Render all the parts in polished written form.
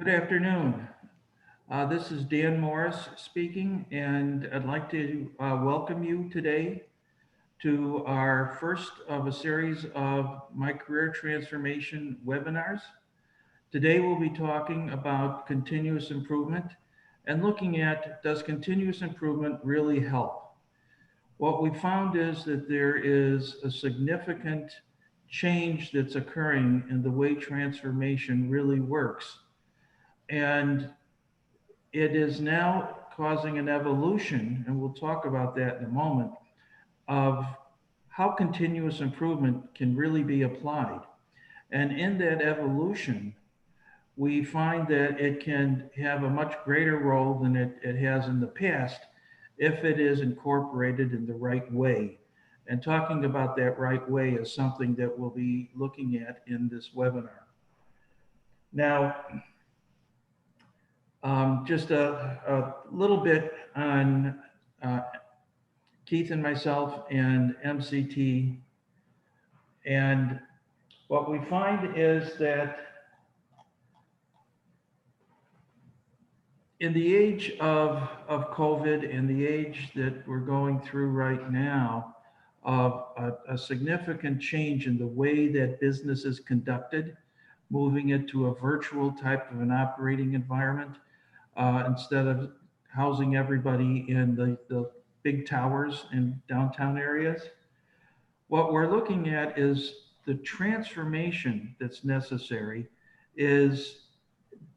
Good afternoon. This is Dan Morris speaking, and I'd like to welcome you today to our first of a series of my career transformation webinars. Today we'll be talking about continuous improvement and looking at, does continuous improvement really help? What we found is that there is a significant change that's occurring in the way transformation really works. And it is now causing an evolution, and we'll talk about that in a moment, of how continuous improvement can really be applied. And in that evolution, we find that it can have a much greater role than it has in the past if it is incorporated in the right way. And talking about that right way is something that we'll be looking at in this webinar. Now, just a little bit on uh, Keith and myself and MCT. And what we find is that in the age of COVID, in the age that we're going through right now, of a significant change in the way that business is conducted, moving it to a virtual type of an operating environment, instead of housing everybody in the big towers in downtown areas. What we're looking at is the transformation that's necessary is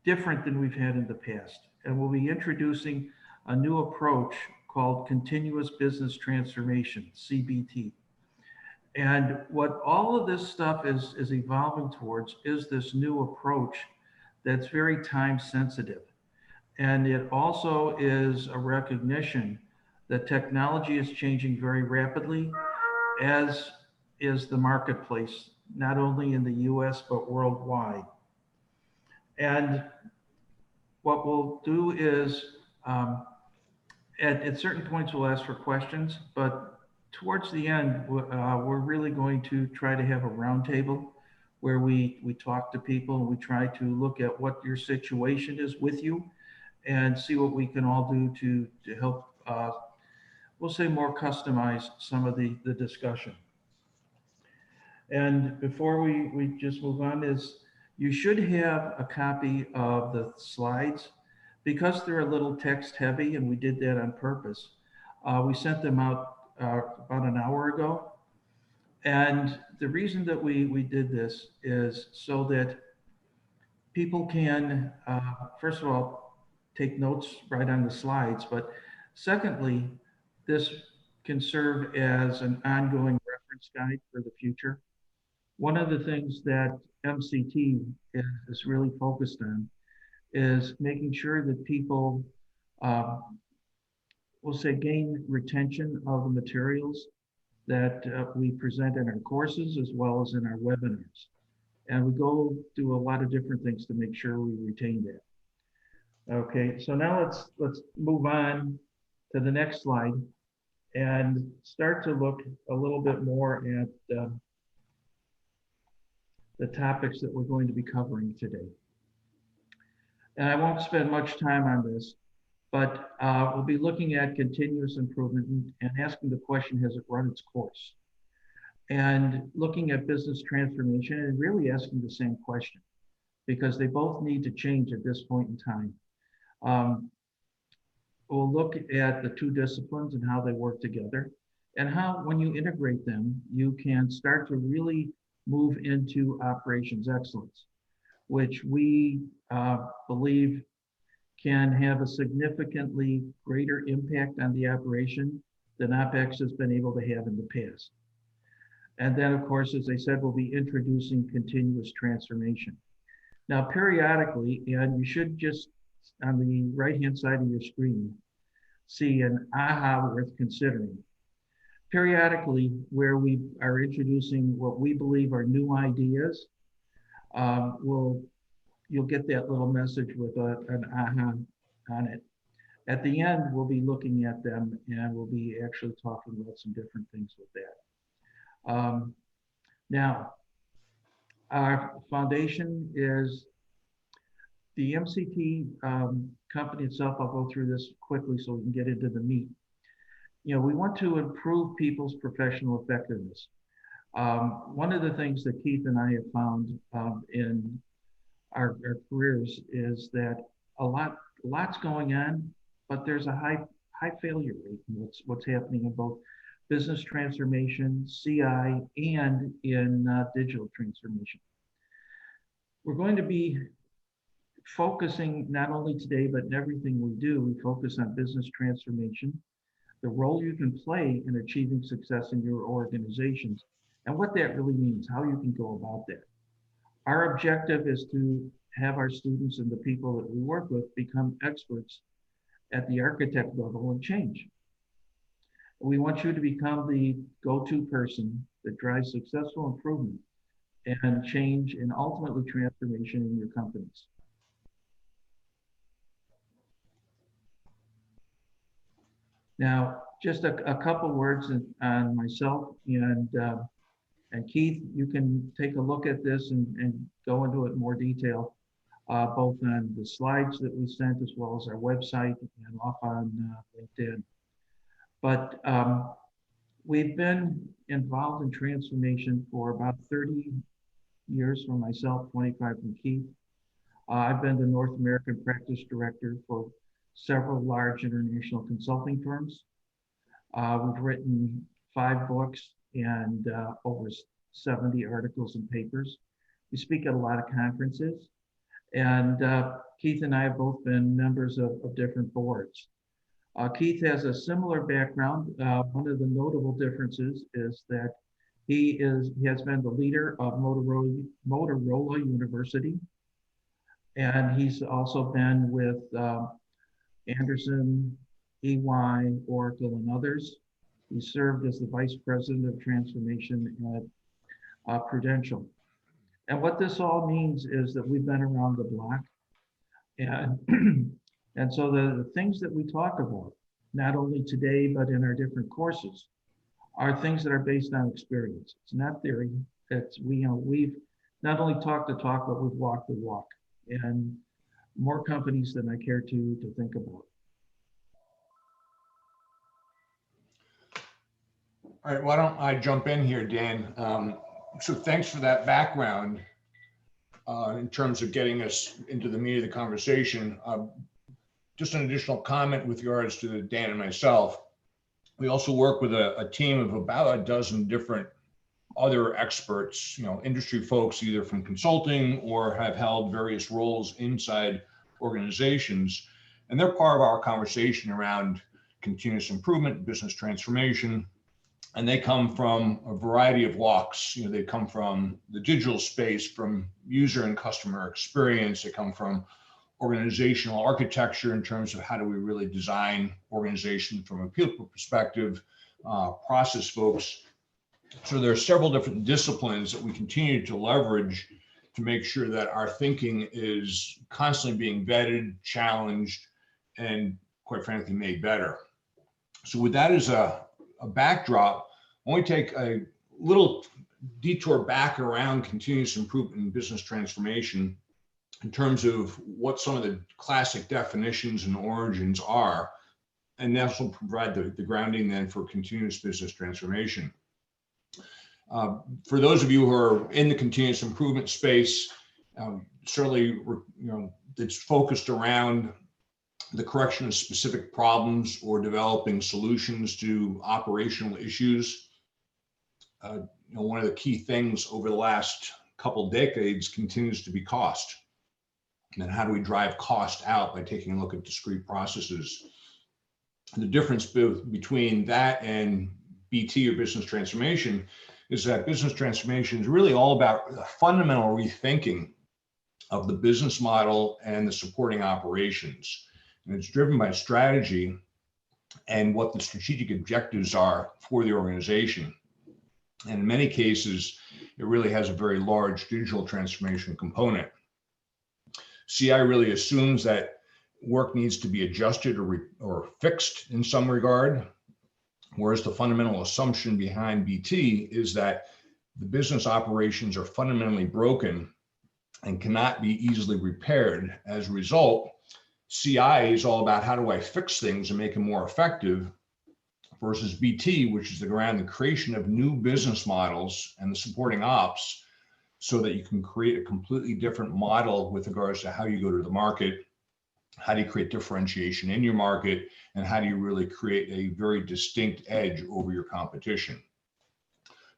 different than we've had in the past. And we'll be introducing a new approach called continuous business transformation, CBT. And what all of this stuff is evolving towards is this new approach that's very time sensitive. And it also is a recognition that technology is changing very rapidly, as is the marketplace, not only in the US, but worldwide. And what we'll do is, at certain points, we'll ask for questions, but towards the end, we're really going to try to have a roundtable where we talk to people and we try to look at what your situation is with you and see what we can all do to help, we'll say, more customize some of the discussion. And before we just move on, is you should have a copy of the slides. Because they're a little text heavy, and we did that on purpose, we sent them out about an hour ago. And the reason that we did this is so that people can, first of all, take notes right on the slides, but secondly, this can serve as an ongoing reference guide for the future. One of the things that MCT is really focused on is making sure that people, will say, gain retention of the materials that we present in our courses as well as in our webinars. And we go do a lot of different things to make sure we retain that. Okay, so now let's move on to the next slide and start to look a little bit more at the topics that we're going to be covering today. And I won't spend much time on this, but we'll be looking at continuous improvement and asking the question, has it run its course? And looking at business transformation and really asking the same question, because they both need to change at this point in time. We'll look at the two disciplines and how they work together, and how, when you integrate them, you can start to really move into operations excellence, which we believe can have a significantly greater impact on the operation than OpEx has been able to have in the past. And then, of course, as I said, we'll be introducing continuous transformation. Now, periodically, and you should just, on the right-hand side of your screen, see an aha worth considering. Periodically, where we are introducing what we believe are new ideas, you'll get that little message with an aha on it. At the end, we'll be looking at them and we'll be actually talking about some different things with that. Now, our foundation is The MCT company itself, I'll go through this quickly so we can get into the meat. We want to improve people's professional effectiveness. One of the things that Keith and I have found in our careers is that lots going on, but there's a high failure rate in what's happening in both business transformation, CI, and in digital transformation. We're going to be focusing not only today, but in everything we do, we focus on business transformation, the role you can play in achieving success in your organizations, and what that really means, how you can go about that. Our objective is to have our students and the people that we work with become experts at the architect level and change. We want you to become the go-to person that drives successful improvement and change and ultimately transformation in your companies. Now, just a couple words on myself and Keith. You can take a look at this and go into it in more detail, both on the slides that we sent as well as our website and off on LinkedIn. But we've been involved in transformation for about 30 years for myself, 25 from Keith. I've been the North American practice director for several large international consulting firms. We've written 5 books and over 70 articles and papers. We speak at a lot of conferences. And Keith and I have both been members of different boards. Keith has a similar background. One of the notable differences is that he has been the leader of Motorola University. And he's also been with Anderson, EY, Oracle, and others. He served as the Vice President of Transformation at Prudential. And what this all means is that we've been around the block. And, and so the things that we talk about, not only today, but in our different courses, are things that are based on experience. It's not theory. We've not only talked the talk, but we've walked the walk. And more companies than I care to think about. All right, why don't I jump in here, Dan? So thanks for that background in terms of getting us into the meat of the conversation. Just an additional comment with regards to Dan and myself. We also work with a team of about a dozen different other experts, industry folks, either from consulting or have held various roles inside organizations. And they're part of our conversation around continuous improvement, business transformation. And they come from a variety of walks. They come from the digital space, from user and customer experience. They come from organizational architecture in terms of how do we really design organization from a people perspective, process folks. So there are several different disciplines that we continue to leverage to make sure that our thinking is constantly being vetted, challenged, and quite frankly, made better. So with that as a backdrop, I want to take a little detour back around continuous improvement and business transformation in terms of what some of the classic definitions and origins are, and that will provide the grounding then for continuous business transformation. For those of you who are in the continuous improvement space, certainly, it's focused around the correction of specific problems or developing solutions to operational issues. One of the key things over the last couple decades continues to be cost. And then how do we drive cost out by taking a look at discrete processes? And the difference between that and BT or business transformation is that business transformation is really all about the fundamental rethinking of the business model and the supporting operations. And it's driven by strategy and what the strategic objectives are for the organization. And in many cases, it really has a very large digital transformation component. CI really assumes that work needs to be adjusted or fixed in some regard, whereas the fundamental assumption behind BT is that the business operations are fundamentally broken and cannot be easily repaired. As a result, CI is all about how do I fix things and make them more effective, versus BT, which is around the creation of new business models and the supporting ops so that you can create a completely different model with regards to how you go to the market, how do you create differentiation in your market, and how do you really create a very distinct edge over your competition.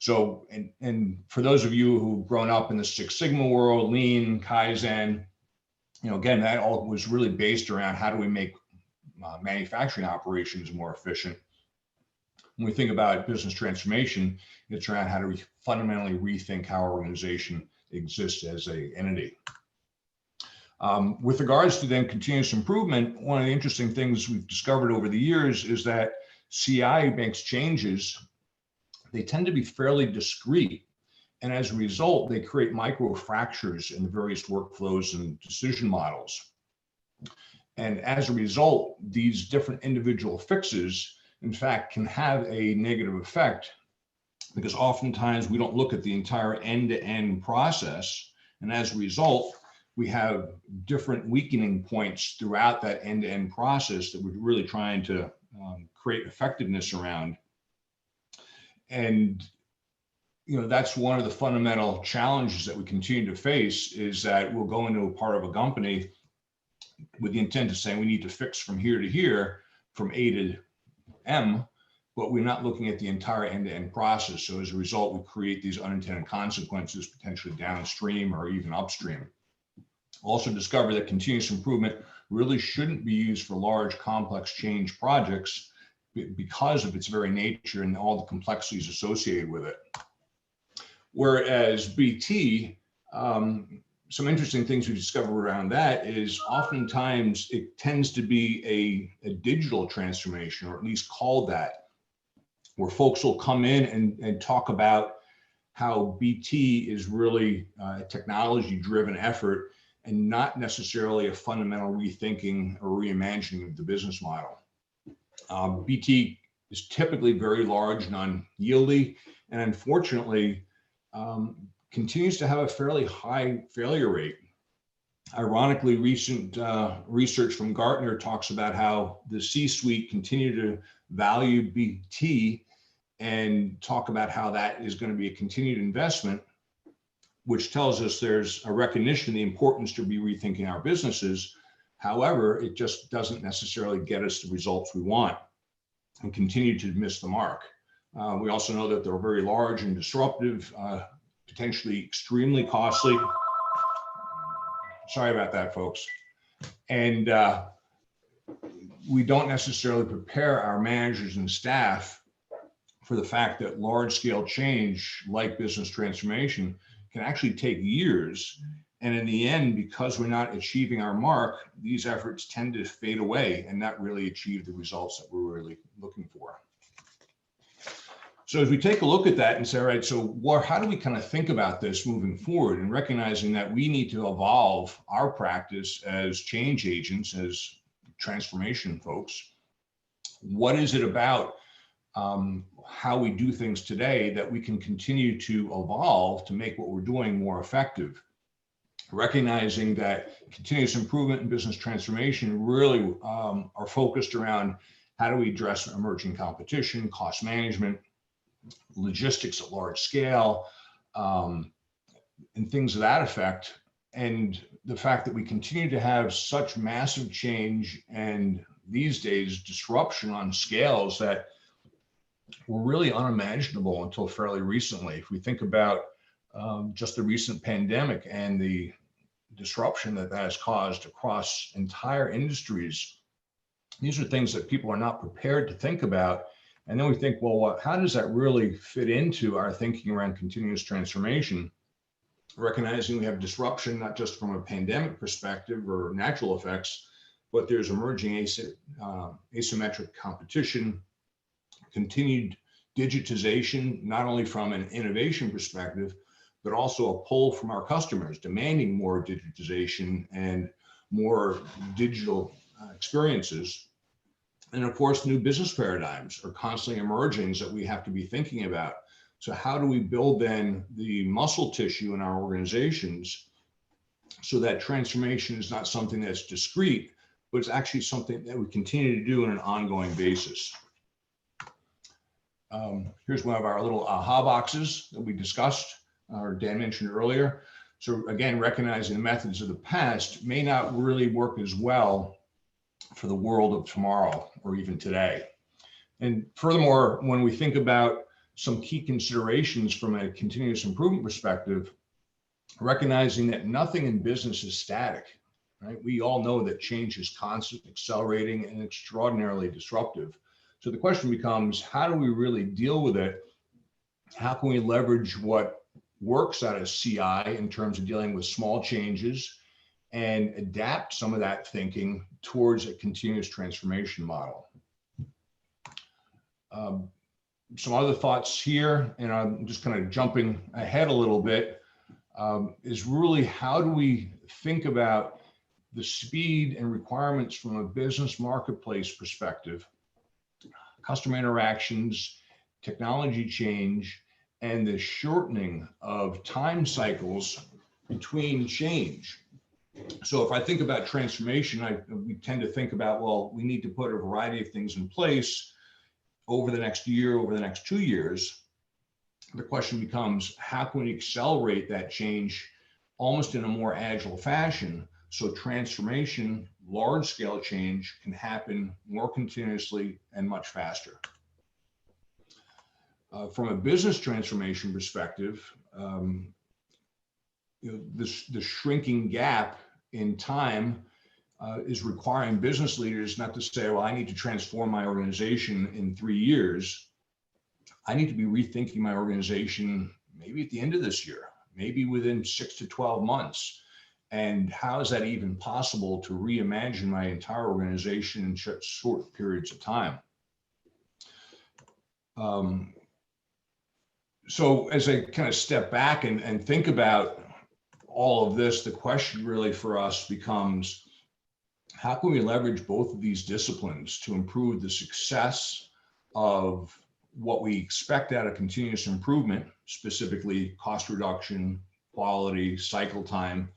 So, and for those of you who've grown up in the Six Sigma world, Lean, Kaizen, again, that all was really based around how do we make manufacturing operations more efficient. When we think about business transformation, it's around how do we fundamentally rethink how our organization exists as an entity. With regards to then continuous improvement, one of the interesting things we've discovered over the years is that CI makes changes. They tend to be fairly discrete. And as a result, they create micro fractures in the various workflows and decision models. And as a result, these different individual fixes, in fact, can have a negative effect, because oftentimes we don't look at the entire end-to-end process. And as a result, we have different weakening points throughout that end-to-end process that we're really trying to create effectiveness around. And that's one of the fundamental challenges that we continue to face, is that we'll go into a part of a company with the intent of saying we need to fix from here to here, from A to M, but we're not looking at the entire end-to-end process. So as a result, we create these unintended consequences, potentially downstream or even upstream. Also discover that continuous improvement really shouldn't be used for large, complex change projects because of its very nature and all the complexities associated with it. Whereas BT, some interesting things we discovered around that is oftentimes it tends to be a digital transformation, or at least called that, where folks will come in and talk about how BT is really a technology-driven effort and not necessarily a fundamental rethinking or reimagining of the business model. BT is typically very large, non-yieldy, and unfortunately continues to have a fairly high failure rate. Ironically, recent research from Gartner talks about how the C-suite continue to value BT and talk about how that is going to be a continued investment, which tells us there's a recognition of the importance to be rethinking our businesses. However, it just doesn't necessarily get us the results we want and continue to miss the mark. We also know that they're very large and disruptive, potentially extremely costly. Sorry about that, folks. And we don't necessarily prepare our managers and staff for the fact that large scale change like business transformation can actually take years. And in the end, because we're not achieving our mark, these efforts tend to fade away and not really achieve the results that we're really looking for. So as we take a look at that and say, all right, so how do we kind of think about this moving forward, and recognizing that we need to evolve our practice as change agents, as transformation folks? What is it about how we do things today that we can continue to evolve to make what we're doing more effective? Recognizing that continuous improvement and business transformation really are focused around how do we address emerging competition, cost management, logistics at large scale, and things of that effect. And the fact that we continue to have such massive change and these days disruption on scales that were really unimaginable until fairly recently. If we think about just the recent pandemic and the disruption that has caused across entire industries, these are things that people are not prepared to think about. And then we think, well, how does that really fit into our thinking around continuous transformation? Recognizing we have disruption, not just from a pandemic perspective or natural effects, but there's emerging asymmetric competition, continued digitization, not only from an innovation perspective, but also a pull from our customers demanding more digitization and more digital experiences. And of course, new business paradigms are constantly emerging that we have to be thinking about. So how do we build then the muscle tissue in our organizations so that transformation is not something that's discrete, but it's actually something that we continue to do on an ongoing basis. Here's one of our little aha boxes that we discussed, or Dan mentioned earlier. So again, recognizing the methods of the past may not really work as well for the world of tomorrow or even today. And furthermore, when we think about some key considerations from a continuous improvement perspective, recognizing that nothing in business is static, right? We all know that change is constant, accelerating, and extraordinarily disruptive. So the question becomes, how do we really deal with it? How can we leverage what works out of CI in terms of dealing with small changes and adapt some of that thinking towards a continuous transformation model? Some other thoughts here, and I'm just kind of jumping ahead a little bit, is really how do we think about the speed and requirements from a business marketplace perspective, customer interactions, technology change, and the shortening of time cycles between change. So if I think about transformation, we tend to think about, well, we need to put a variety of things in place over the next year, over the next 2 years. The question becomes, how can we accelerate that change almost in a more agile fashion so transformation, large-scale change, can happen more continuously and much faster? From a business transformation perspective, the shrinking gap in time is requiring business leaders not to say, well, I need to transform my organization in 3 years. I need to be rethinking my organization maybe at the end of this year, maybe within 6 to 12 months. And how is that even possible to reimagine my entire organization in such short periods of time? So as I kind of step back and think about all of this, the question really for us becomes, how can we leverage both of these disciplines to improve the success of what we expect out of continuous improvement, specifically cost reduction, quality, cycle time,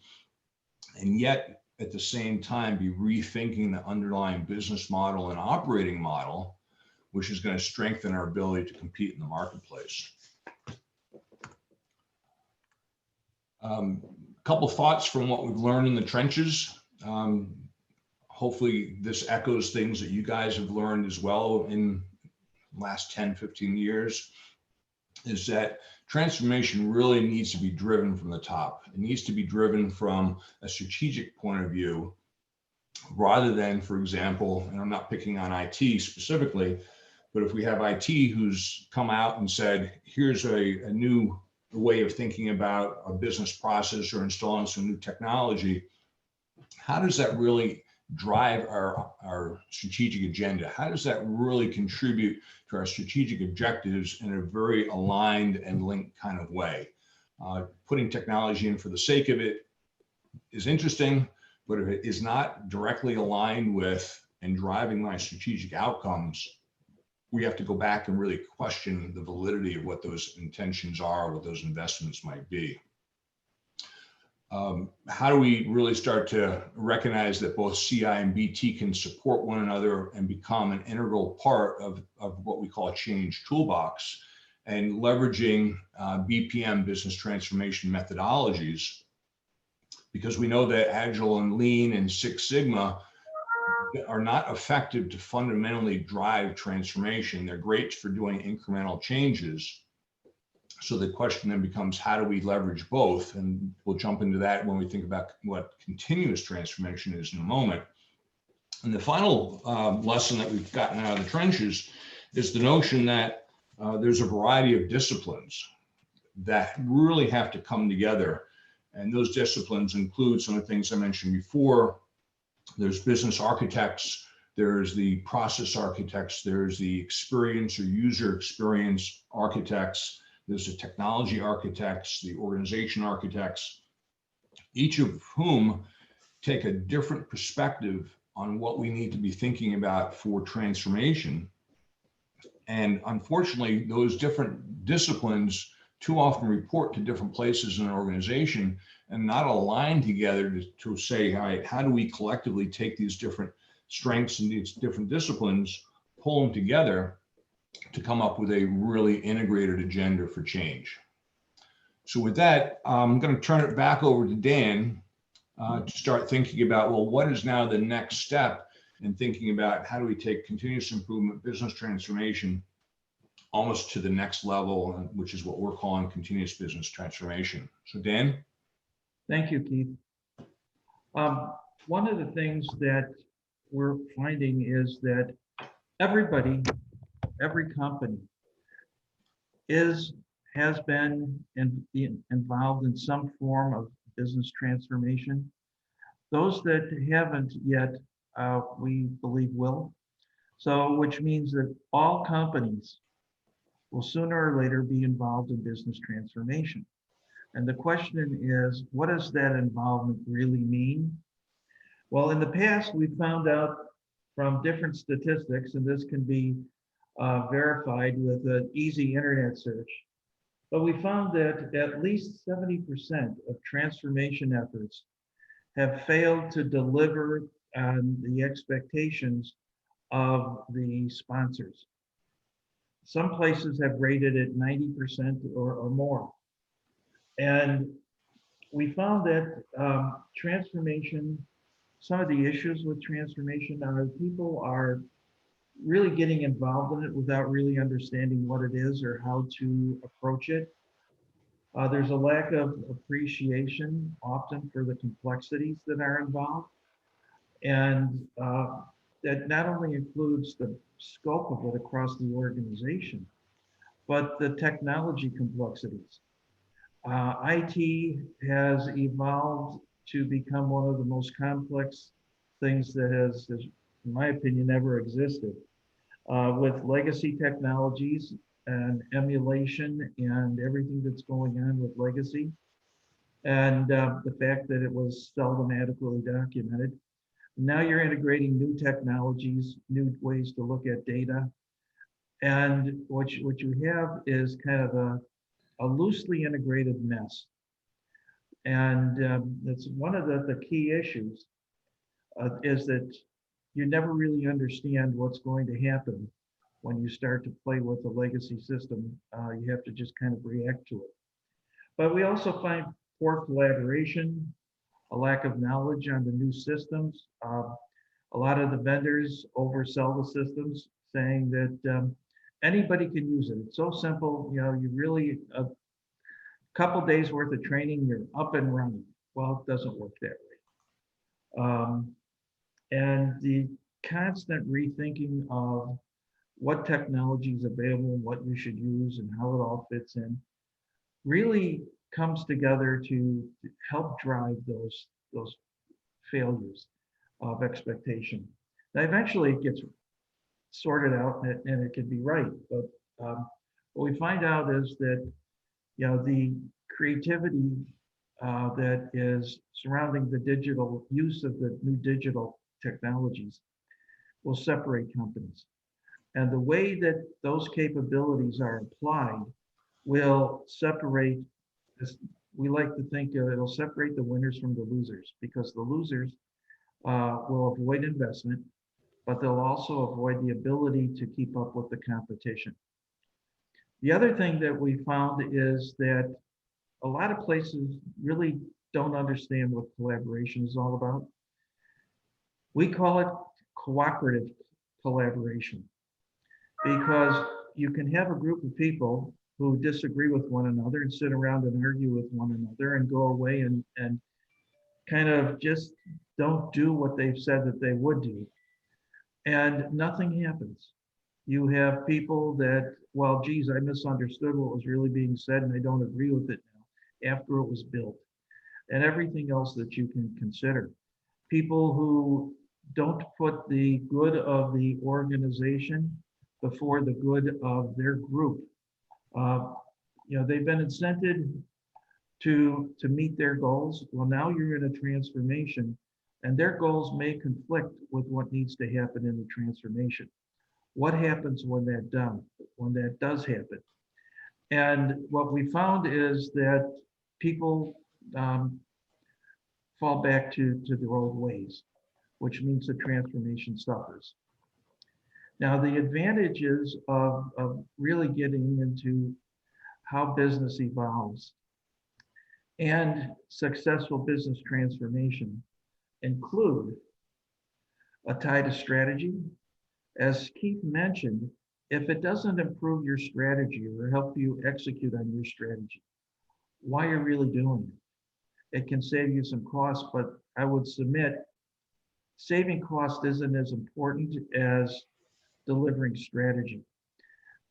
and yet at the same time be rethinking the underlying business model and operating model, which is going to strengthen our ability to compete in the marketplace. A couple thoughts from what we've learned in the trenches. Hopefully this echoes things that you guys have learned as well in the last 10, 15 years, is that transformation really needs to be driven from the top. It needs to be driven from a strategic point of view, rather than, for example, and I'm not picking on IT specifically, but if we have IT who's come out and said, here's a new way of thinking about a business process or installing some new technology, how does that really drive our strategic agenda? How does that really contribute to our strategic objectives in a very aligned and linked kind of way? Putting technology in for the sake of it is interesting, but if it is not directly aligned with and driving my strategic outcomes, we have to go back and really question the validity of what those intentions are, what those investments might be. How do we really start to recognize that both CI and BT can support one another and become an integral part of what we call a change toolbox, and leveraging BPM, business transformation methodologies, because we know that Agile and Lean and Six Sigma are not effective to fundamentally drive transformation. They're great for doing incremental changes. So the question then becomes, how do we leverage both? And we'll jump into that when we think about what continuous transformation is in a moment. And the final lesson that we've gotten out of the trenches is the notion that there's a variety of disciplines that really have to come together. And those disciplines include some of the things I mentioned before. There's business architects, there's the process architects, there's the experience or user experience architects, there's the technology architects, the organization architects, each of whom take a different perspective on what we need to be thinking about for transformation. And unfortunately, those different disciplines, too often report to different places in an organization and not align together to say, all right, how do we collectively take these different strengths and these different disciplines, pull them together to come up with a really integrated agenda for change. So with that, I'm going to turn it back over to Dan to start thinking about, well, what is now the next step in thinking about how do we take continuous improvement, business transformation, almost to the next level, which is what we're calling continuous business transformation. So Dan? Thank you, Keith. One of the things that we're finding is that everybody, every company has been involved in some form of business transformation. Those that haven't yet, we believe will. So, which means that all companies will sooner or later be involved in business transformation. And the question is, what does that involvement really mean? Well, in the past, we found out from different statistics, and this can be verified with an easy internet search, but we found that at least 70% of transformation efforts have failed to deliver on the expectations of the sponsors. Some places have rated it 90% or more. And we found that transformation, some of the issues with transformation are people are really getting involved in it without really understanding what it is or how to approach it. There's a lack of appreciation often for the complexities that are involved. And that not only includes the scope of it across the organization, but the technology complexities. IT has evolved to become one of the most complex things that has, in my opinion, ever existed. With legacy technologies and emulation and everything that's going on with legacy, and the fact that it was seldom adequately documented. Now you're integrating new technologies, new ways to look at data. And what you have is kind of a loosely integrated mess. And that's one of the key issues is that you never really understand what's going to happen when you start to play with the legacy system. You have to just kind of react to it. But we also find poor collaboration, a lack of knowledge on the new systems. A lot of the vendors oversell the systems, saying that anybody can use it. It's so simple, you really, a couple days worth of training, you're up and running. Well, it doesn't work that way. And the constant rethinking of what technology is available, what you should use, and how it all fits in really comes together to help drive those failures of expectation. Now, eventually it gets sorted out and it can be right, but what we find out is that the creativity that is surrounding the digital use of the new digital technologies will separate companies. And the way that those capabilities are applied will separate, we like to think it'll separate the winners from the losers, because the losers will avoid investment, but they'll also avoid the ability to keep up with the competition. The other thing that we found is that a lot of places really don't understand what collaboration is all about. We call it cooperative collaboration, because you can have a group of people who disagree with one another and sit around and argue with one another and go away and kind of just don't do what they've said that they would do. And nothing happens. You have people that, well, geez, I misunderstood what was really being said and I don't agree with it now after it was built. And everything else that you can consider. People who don't put the good of the organization before the good of their group. They've been incented to meet their goals. Well, now you're in a transformation and their goals may conflict with what needs to happen in the transformation. What happens when that does happen? And what we found is that people fall back to their old ways, which means the transformation suffers. Now, the advantages of really getting into how business evolves and successful business transformation include a tie to strategy. As Keith mentioned, if it doesn't improve your strategy or help you execute on your strategy, why are you really doing it? It can save you some costs, but I would submit saving cost isn't as important as delivering strategy.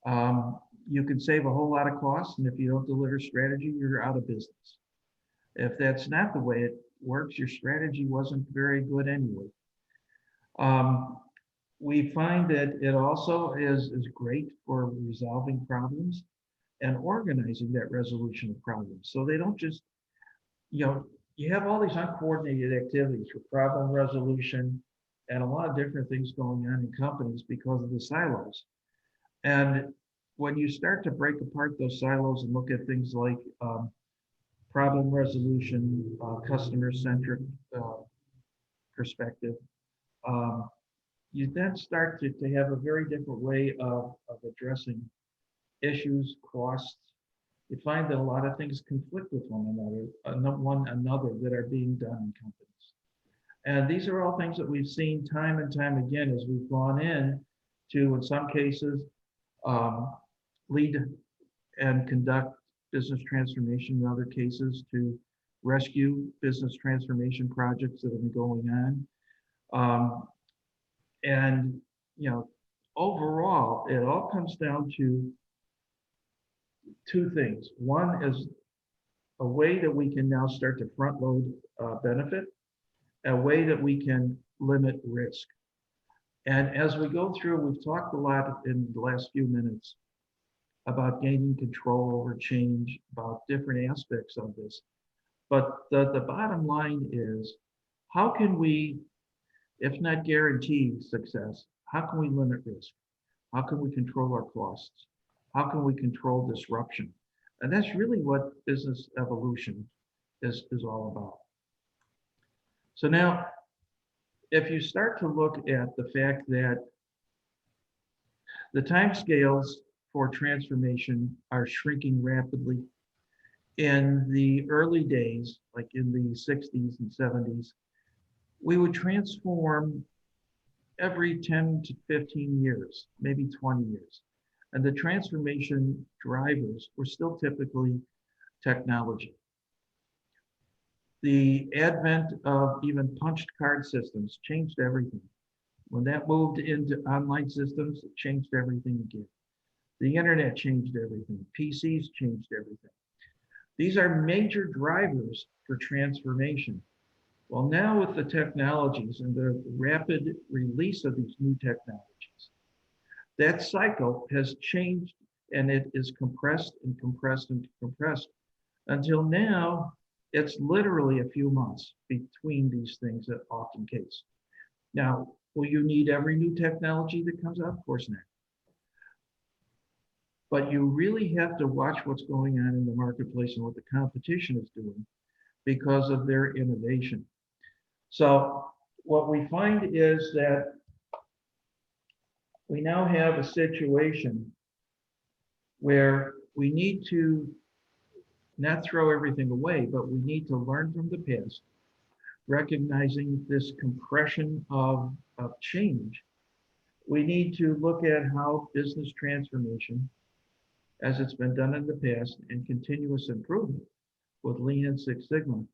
You can save a whole lot of costs, and if you don't deliver strategy, you're out of business. If that's not the way it works, your strategy wasn't very good anyway. We find that it also is great for resolving problems and organizing that resolution of problems. So they don't just, you have all these uncoordinated activities for problem resolution and a lot of different things going on in companies because of the silos. And when you start to break apart those silos and look at things like problem resolution, customer-centric perspective, you then start to have a very different way of addressing issues, costs. You find that a lot of things conflict with one another that are being done in companies. And these are all things that we've seen time and time again as we've gone in to, in some cases, lead and conduct business transformation, in other cases to rescue business transformation projects that have been going on. And, overall, it all comes down to two things. One is a way that we can now start to front load benefit, a way that we can limit risk. And as we go through, we've talked a lot in the last few minutes about gaining control over change, about different aspects of this. But the bottom line is, how can we, if not guarantee success, how can we limit risk? How can we control our costs? How can we control disruption? And that's really what business evolution is all about. So now, if you start to look at the fact that the timescales for transformation are shrinking rapidly, in the early days, like in the 60s and 70s, we would transform every 10 to 15 years, maybe 20 years. And the transformation drivers were still typically technology. The advent of even punched card systems changed everything. When that moved into online systems, it changed everything again. The internet changed everything. PCs changed everything. These are major drivers for transformation. Well, now with the technologies and the rapid release of these new technologies, that cycle has changed, and it is compressed and compressed and compressed until now it's literally a few months between these things that often case. Now, will you need every new technology that comes out? Of course not. But you really have to watch what's going on in the marketplace and what the competition is doing because of their innovation. So what we find is that we now have a situation where we need to not throw everything away, but we need to learn from the past, recognizing this compression of change. We need to look at how business transformation, as it's been done in the past, and continuous improvement with Lean and Six Sigma,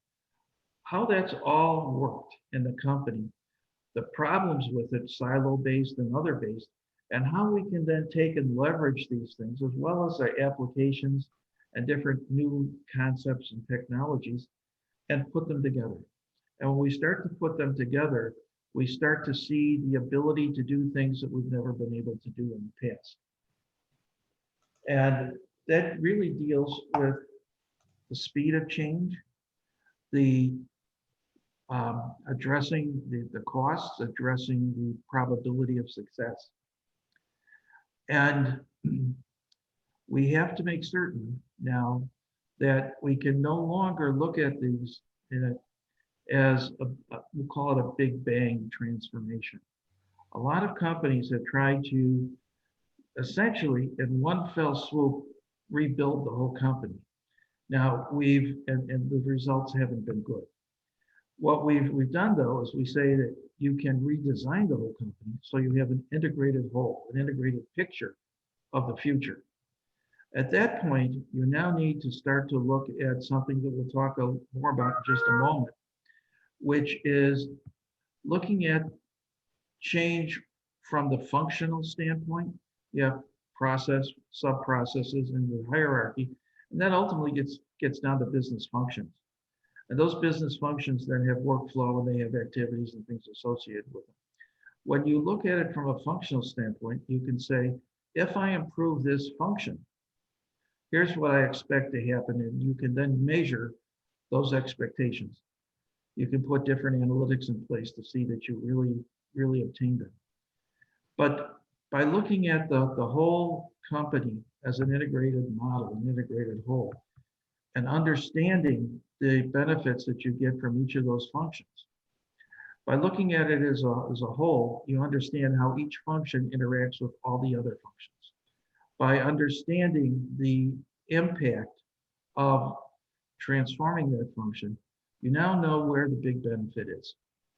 how that's all worked in the company, the problems with it, silo-based and other-based, and how we can then take and leverage these things, as well as our applications and different new concepts and technologies, and put them together. And when we start to put them together, we start to see the ability to do things that we've never been able to do in the past. And that really deals with the speed of change, the addressing the costs, addressing the probability of success. And We have to make certain now that we can no longer look at these in as we'll call it a big bang transformation. A lot of companies have tried to essentially in one fell swoop rebuild the whole company. Now and the results haven't been good. What we've done though is we say that you can redesign the whole company so you have an integrated whole, an integrated picture of the future. At that point, you now need to start to look at something that we'll talk more about in just a moment, which is looking at change from the functional standpoint. You have process, sub-processes in the hierarchy, and that ultimately gets down to business functions. And those business functions then have workflow and they have activities and things associated with them. When you look at it from a functional standpoint, you can say, if I improve this function, here's what I expect to happen, and you can then measure those expectations. You can put different analytics in place to see that you really obtained them. But by looking at the whole company as an integrated model, an integrated whole, and understanding the benefits that you get from each of those functions, by looking at it as a whole, you understand how each function interacts with all the other functions. By understanding the impact of transforming that function, you now know where the big benefit is.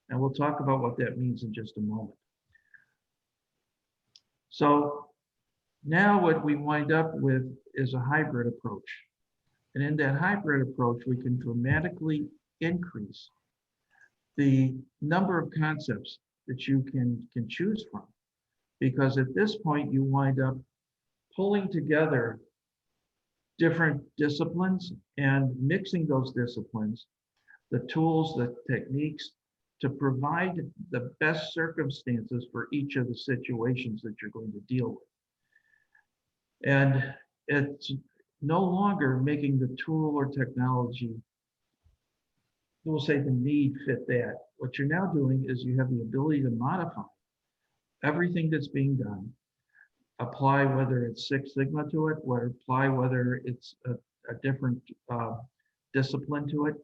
And we'll talk about what that means in just a moment. So now what we wind up with is a hybrid approach. And in that hybrid approach, we can dramatically increase the number of concepts that you can choose from. Because at this point, you wind up pulling together different disciplines and mixing those disciplines, the tools, the techniques, to provide the best circumstances for each of the situations that you're going to deal with. And it's no longer making the tool or technology, we'll say the need fit that. What you're now doing is you have the ability to modify everything that's being done, apply whether it's Six Sigma to it, or apply whether it's a different discipline to it,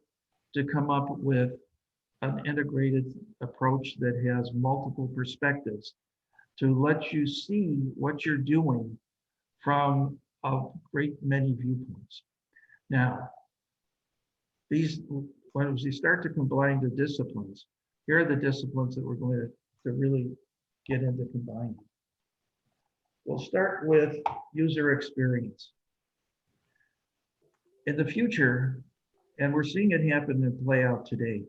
to come up with an integrated approach that has multiple perspectives to let you see what you're doing from a great many viewpoints. Now, when we start to combine the disciplines, here are the disciplines that we're going to really get into combining. We'll start with user experience. In the future, and we're seeing it happen and play out today,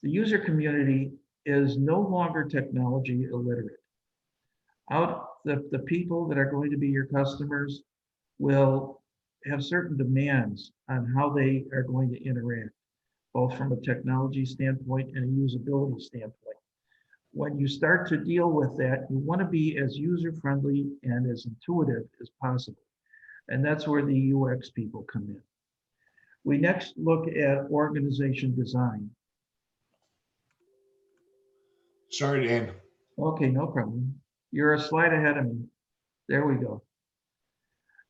the user community is no longer technology illiterate. The people that are going to be your customers will have certain demands on how they are going to interact, both from a technology standpoint and a usability standpoint. When you start to deal with that, you want to be as user-friendly and as intuitive as possible. And that's where the UX people come in. We next look at organization design. Sorry, Dan. Okay, no problem. You're a slide ahead of me. There we go.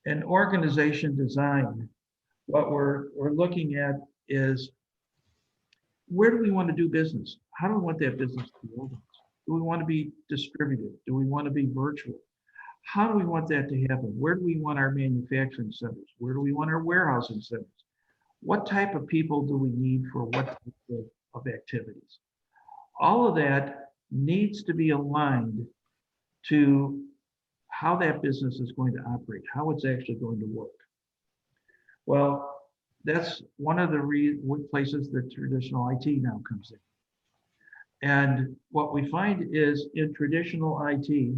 In organization design, what we're looking at is, where do we want to do business? How do we want that business to be organized? Do we want to be distributed? Do we want to be virtual? How do we want that to happen? Where do we want our manufacturing centers? Where do we want our warehousing centers? What type of people do we need for what type of activities? All of that needs to be aligned to how that business is going to operate, how it's actually going to work. Well, that's one of the places that traditional IT now comes in. And what we find is in traditional IT,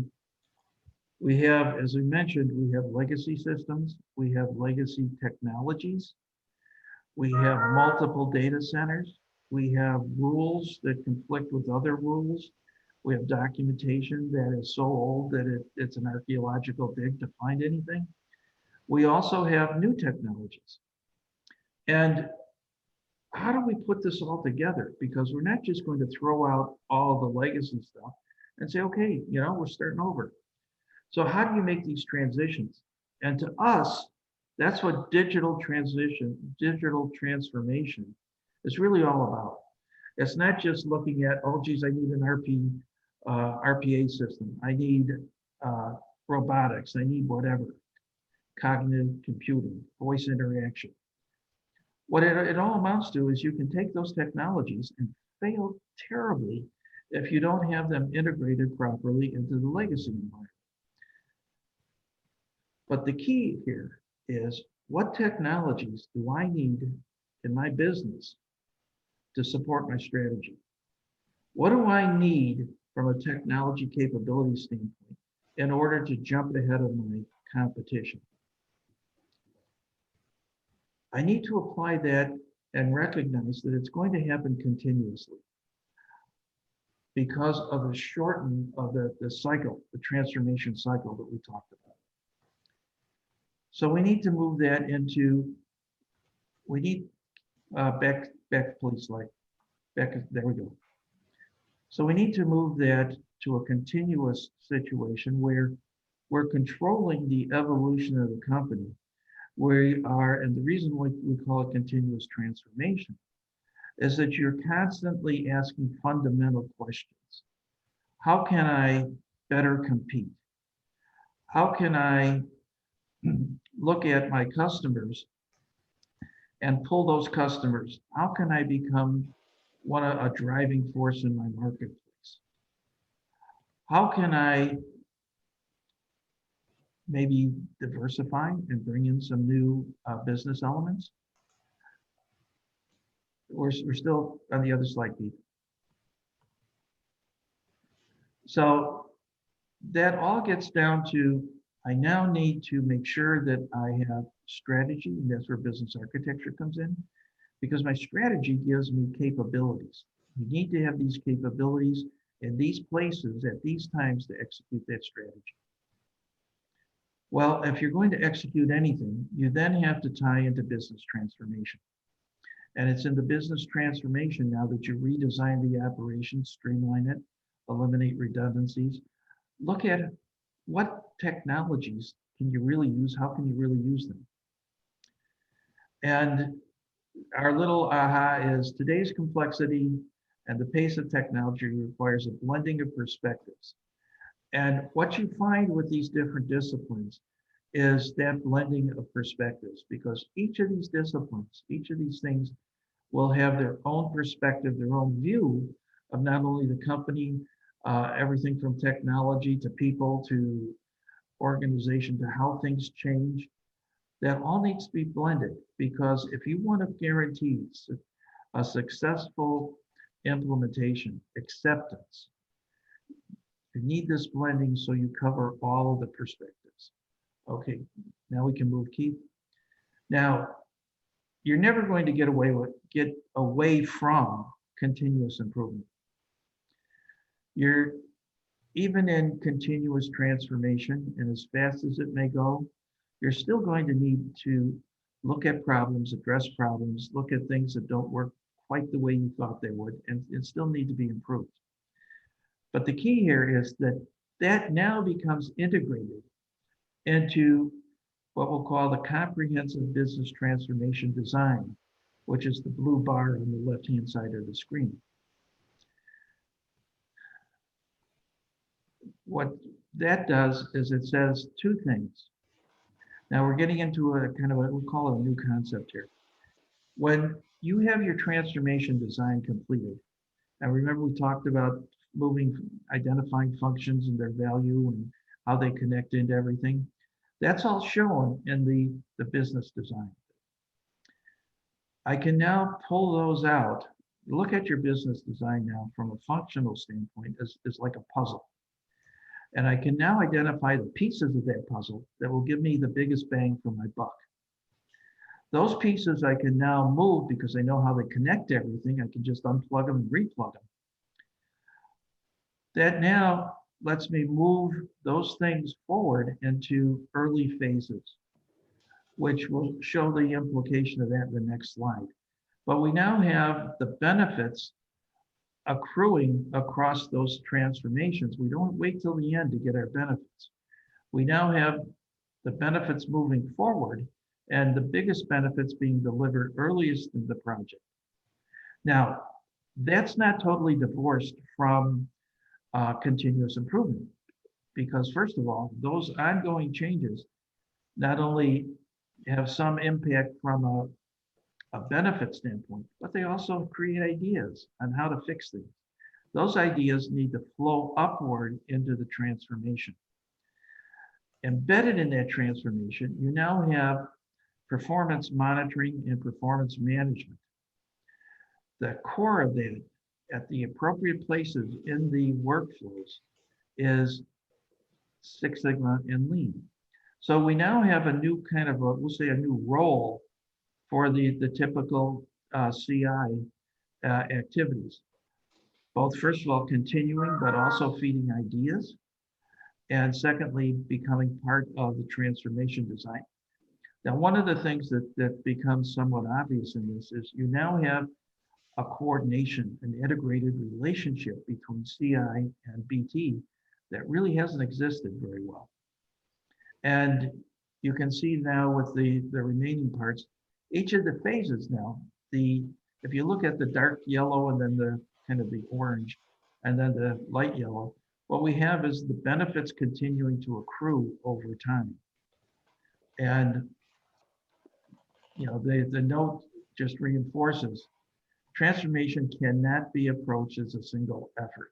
we have, as we mentioned, we have legacy systems, we have legacy technologies, we have multiple data centers, we have rules that conflict with other rules, we have documentation that is so old that it's an archaeological dig to find anything. We also have new technologies. And how do we put this all together? Because we're not just going to throw out all of the legacy stuff and say, okay, we're starting over. So how do you make these transitions? And to us, that's what digital transformation is really all about. It's not just looking at, oh, geez, I need an RPA system. I need uh, robotics. I need whatever, cognitive computing, voice interaction. What it all amounts to is you can take those technologies and fail terribly if you don't have them integrated properly into the legacy environment. But the key here is, what technologies do I need in my business to support my strategy? What do I need from a technology capability standpoint in order to jump ahead of my competition? I need to apply that and recognize that it's going to happen continuously because of the shortening of the cycle, the transformation cycle that we talked about. So we need to move that into, we need, back please, like, back, there we go. So we need to move that to a continuous situation where we're controlling the evolution of the company. We are, and the reason why we call it continuous transformation is that you're constantly asking fundamental questions. How can I better compete? How can I look at my customers and pull those customers? How can I become a driving force in my marketplace? How can I maybe diversify and bring in some new business elements? We're still on the other slide, Pete. So that all gets down to, I now need to make sure that I have strategy, and that's where business architecture comes in, because my strategy gives me capabilities. You need to have these capabilities in these places at these times to execute that strategy. Well, if you're going to execute anything, you then have to tie into business transformation. And it's in the business transformation now that you redesign the operation, streamline it, eliminate redundancies. Look at what technologies can you really use? How can you really use them? And our little aha is, today's complexity and the pace of technology requires a blending of perspectives. And what you find with these different disciplines is that blending of perspectives, because each of these disciplines, each of these things will have their own perspective, their own view of not only the company, everything from technology to people to organization to how things change. That all needs to be blended, because if you want to guarantee a successful implementation, acceptance, you need this blending so you cover all of the perspectives. Okay, now we can move, Keith. Now, you're never going to get away from continuous improvement. You're, even in continuous transformation, and as fast as it may go, you're still going to need to look at problems, address problems, look at things that don't work quite the way you thought they would, and still need to be improved. But the key here is that that now becomes integrated into what we'll call the comprehensive business transformation design, which is the blue bar on the left-hand side of the screen. What that does is it says two things. Now we're getting into a kind of we'll call it a new concept here. When you have your transformation design completed, and remember we talked about identifying functions and their value and how they connect into everything. That's all shown in the business design. I can now pull those out. Look at your business design now from a functional standpoint as like a puzzle. And I can now identify the pieces of that puzzle that will give me the biggest bang for my buck. Those pieces I can now move because I know how they connect to everything. I can just unplug them and replug them. That now lets me move those things forward into early phases, which will show the implication of that in the next slide. But we now have the benefits accruing across those transformations. We don't wait till the end to get our benefits. We now have the benefits moving forward, and the biggest benefits being delivered earliest in the project. Now, that's not totally divorced from continuous improvement, because first of all, those ongoing changes not only have some impact from a benefit standpoint, but they also create ideas on how to fix things. Those ideas need to flow upward into the transformation. Embedded in that transformation, you now have performance monitoring and performance management. The core of that, at the appropriate places in the workflows, is Six Sigma and Lean. So we now have a new kind of, we'll say a new role for the typical CI activities. Both, first of all, continuing, but also feeding ideas. And secondly, becoming part of the transformation design. Now, one of the things that becomes somewhat obvious in this is you now have a coordination, an integrated relationship between CI and BT that really hasn't existed very well. And you can see now with the remaining parts, each of the phases now, if you look at the dark yellow and then the kind of the orange and then the light yellow, what we have is the benefits continuing to accrue over time. And the note just reinforces transformation cannot be approached as a single effort.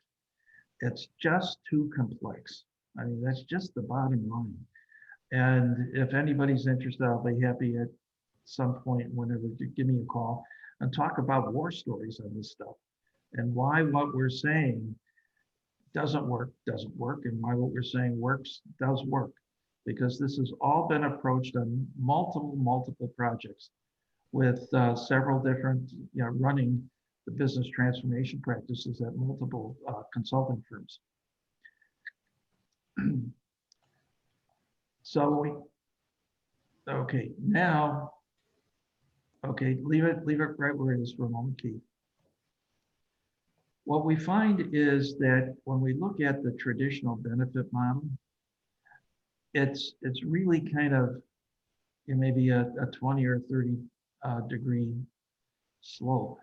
It's just too complex. I mean, that's just the bottom line. And if anybody's interested, I'll be happy at some point, whenever, give me a call and talk about war stories on this stuff and why what we're saying doesn't work, and why what we're saying works, does work. Because this has all been approached on multiple projects with several different, running the business transformation practices at multiple consulting firms. So okay, now, okay, leave it right where it is for a moment, Keith. What we find is that when we look at the traditional benefit model, it's really kind of maybe a 20 or 30 degree slope.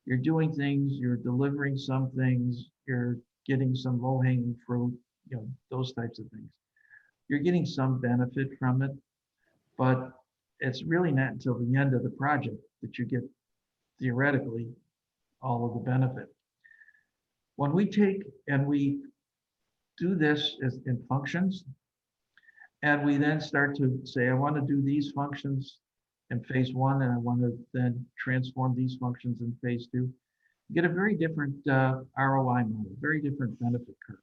You're doing things, you're delivering some things, you're getting some low-hanging fruit, those types of things. You're getting some benefit from it, but it's really not until the end of the project that you get, theoretically, all of the benefit. When we take and we do this in functions, and we then start to say, I want to do these functions in phase one, and I want to then transform these functions in phase two, you get a very different ROI model, very different benefit curve.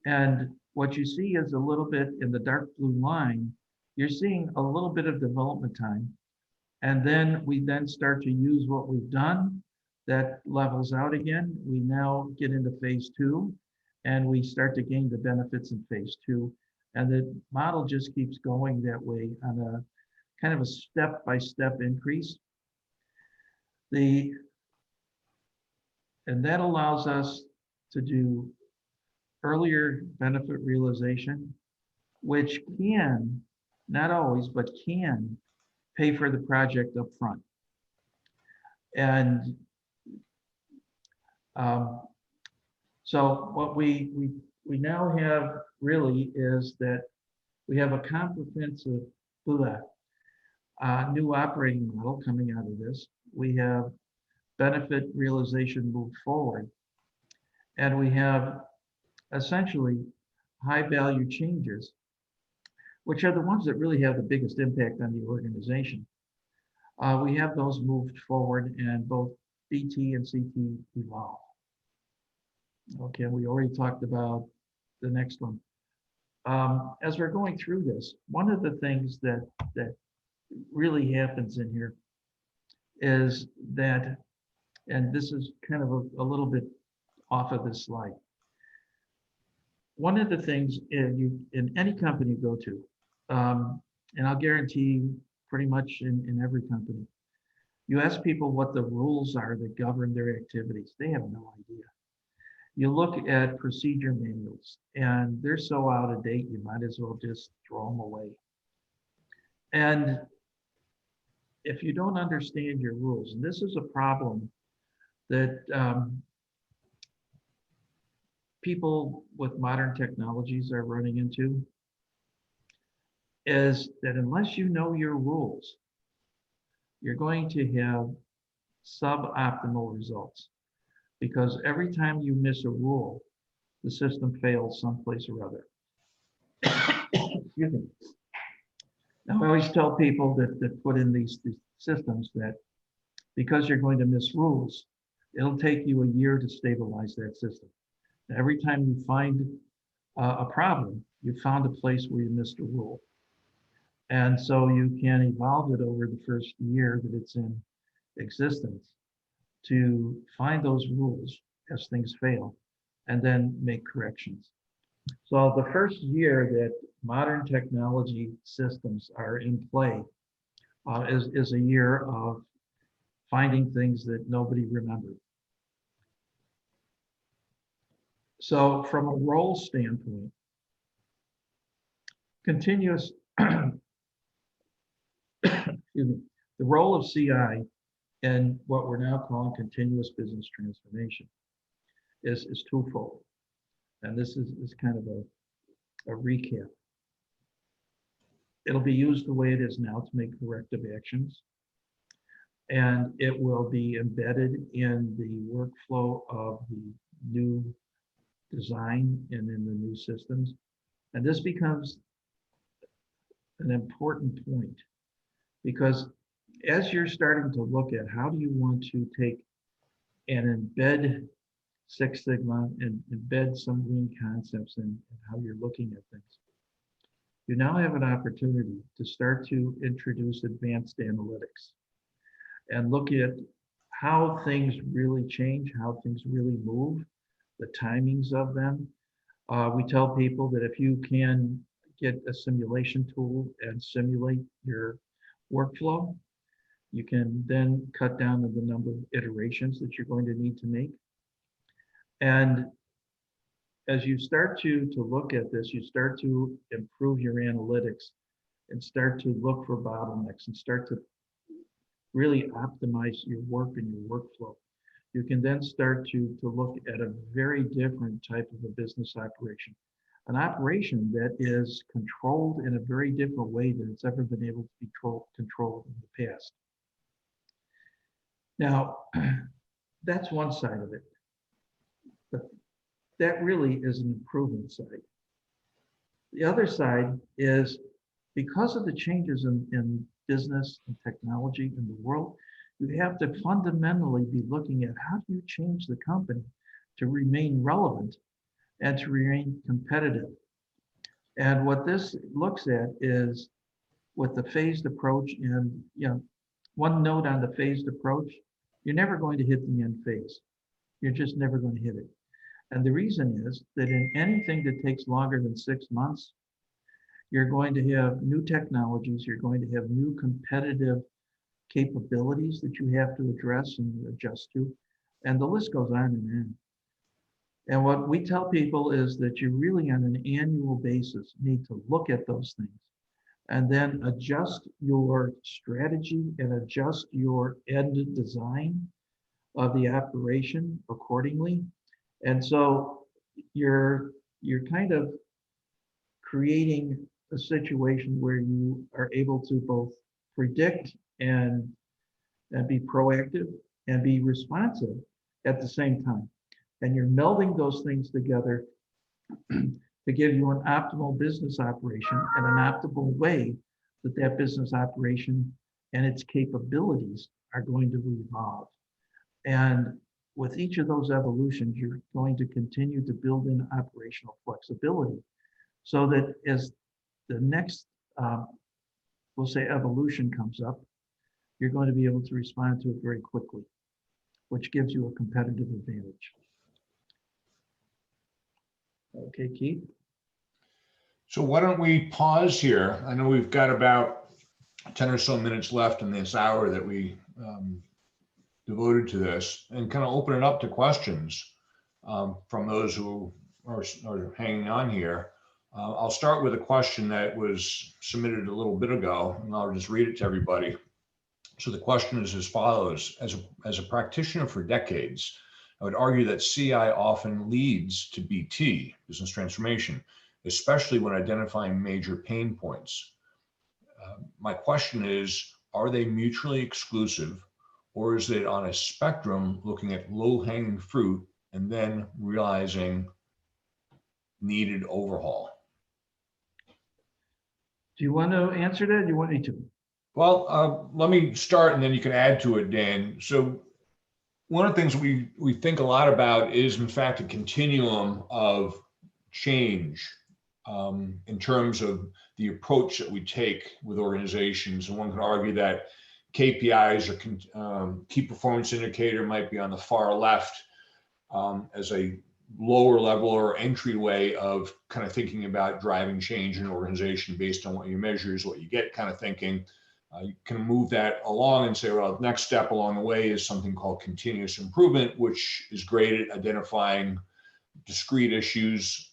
And what you see is a little bit in the dark blue line, you're seeing a little bit of development time. And then we then start to use what we've done, that levels out again. We now get into phase two, and we start to gain the benefits in phase two. And the model just keeps going that way on a kind of a step-by-step increase. And that allows us to do earlier benefit realization, which can, not always, but can pay for the project up front. And so what we now have really is that we have a comprehensive new operating model coming out of this. We have benefit realization move forward, and we have essentially high value changes, which are the ones that really have the biggest impact on the organization. We have those moved forward, and both BT and CT evolve. Okay, we already talked about the next one. As we're going through this, one of the things that really happens in here is that, and this is kind of a little bit off of this slide. One of the things in any company you go to, and I'll guarantee pretty much in every company, you ask people what the rules are that govern their activities. They have no idea. you look at procedure manuals and they're so out of date, you might as well just throw them away. And if you don't understand your rules, and this is a problem that people with modern technologies are running into, is that unless you know your rules, you're going to have suboptimal results, because every time you miss a rule, the system fails someplace or other. Excuse me. Now, I always tell people that put in these systems that because you're going to miss rules, it'll take you a year to stabilize that system. And every time you find a problem, you found a place where you missed a rule. And so you can evolve it over the first year that it's in existence to find those rules as things fail and then make corrections. So the first year that modern technology systems are in play is a year of finding things that nobody remembered. So from a role standpoint, continuous, excuse me, the role of CI and what we're now calling continuous business transformation is twofold. And this is kind of a recap. It'll be used the way it is now to make corrective actions. And it will be embedded in the workflow of the new design and in the new systems. And this becomes an important point, because as you're starting to look at how do you want to take and embed Six Sigma and embed some lean concepts in how you're looking at things, you now have an opportunity to start to introduce advanced analytics and look at how things really change, how things really move, the timings of them. We tell people that if you can get a simulation tool and simulate your workflow, you can then cut down on the number of iterations that you're going to need to make. And as you start to look at this, you start to improve your analytics and start to look for bottlenecks and start to really optimize your work and your workflow. You can then start to look at a very different type of a business operation, an operation that is controlled in a very different way than it's ever been able to be controlled in the past. Now, that's one side of it, but that really is an improvement side. The other side is, because of the changes in business and technology in the world, you have to fundamentally be looking at how do you change the company to remain relevant and to remain competitive. And what this looks at is with the phased approach, and one note on the phased approach, you're never going to hit the end phase. You're just never going to hit it. And the reason is that in anything that takes longer than 6 months, you're going to have new technologies, you're going to have new competitive capabilities that you have to address and adjust to, and the list goes on and on. And what we tell people is that you really, on an annual basis, need to look at those things and then adjust your strategy and adjust your end design of the operation accordingly. And so you're kind of creating a situation where you are able to both predict and be proactive and be responsive at the same time. And you're melding those things together to give you an optimal business operation and an optimal way that that business operation and its capabilities are going to evolve. And with each of those evolutions, you're going to continue to build in operational flexibility so that as the next, we'll say, evolution comes up, you're going to be able to respond to it very quickly, which gives you a competitive advantage. Okay, Keith? So why don't we pause here? I know we've got about 10 or so minutes left in this hour that we devoted to this, and kind of open it up to questions. from those who are hanging on here. I'll start with a question that was submitted a little bit ago, and I'll just read it to everybody. So the question is as follows. As a practitioner for decades, I would argue that CI often leads to BT, business transformation, especially when identifying major pain points. My question is, are they mutually exclusive, or is it on a spectrum looking at low-hanging fruit and then realizing needed overhaul? Do you want to answer that? Or do you want me to? Well, let me start and then you can add to it, Dan. So one of the things we think a lot about is, in fact, a continuum of change in terms of the approach that we take with organizations. And one could argue that KPIs or key performance indicator might be on the far left as a lower level or entryway of kind of thinking about driving change in an organization based on what you measure is what you get kind of thinking. You can move that along and say, well, the next step along the way is something called continuous improvement, which is great at identifying discrete issues,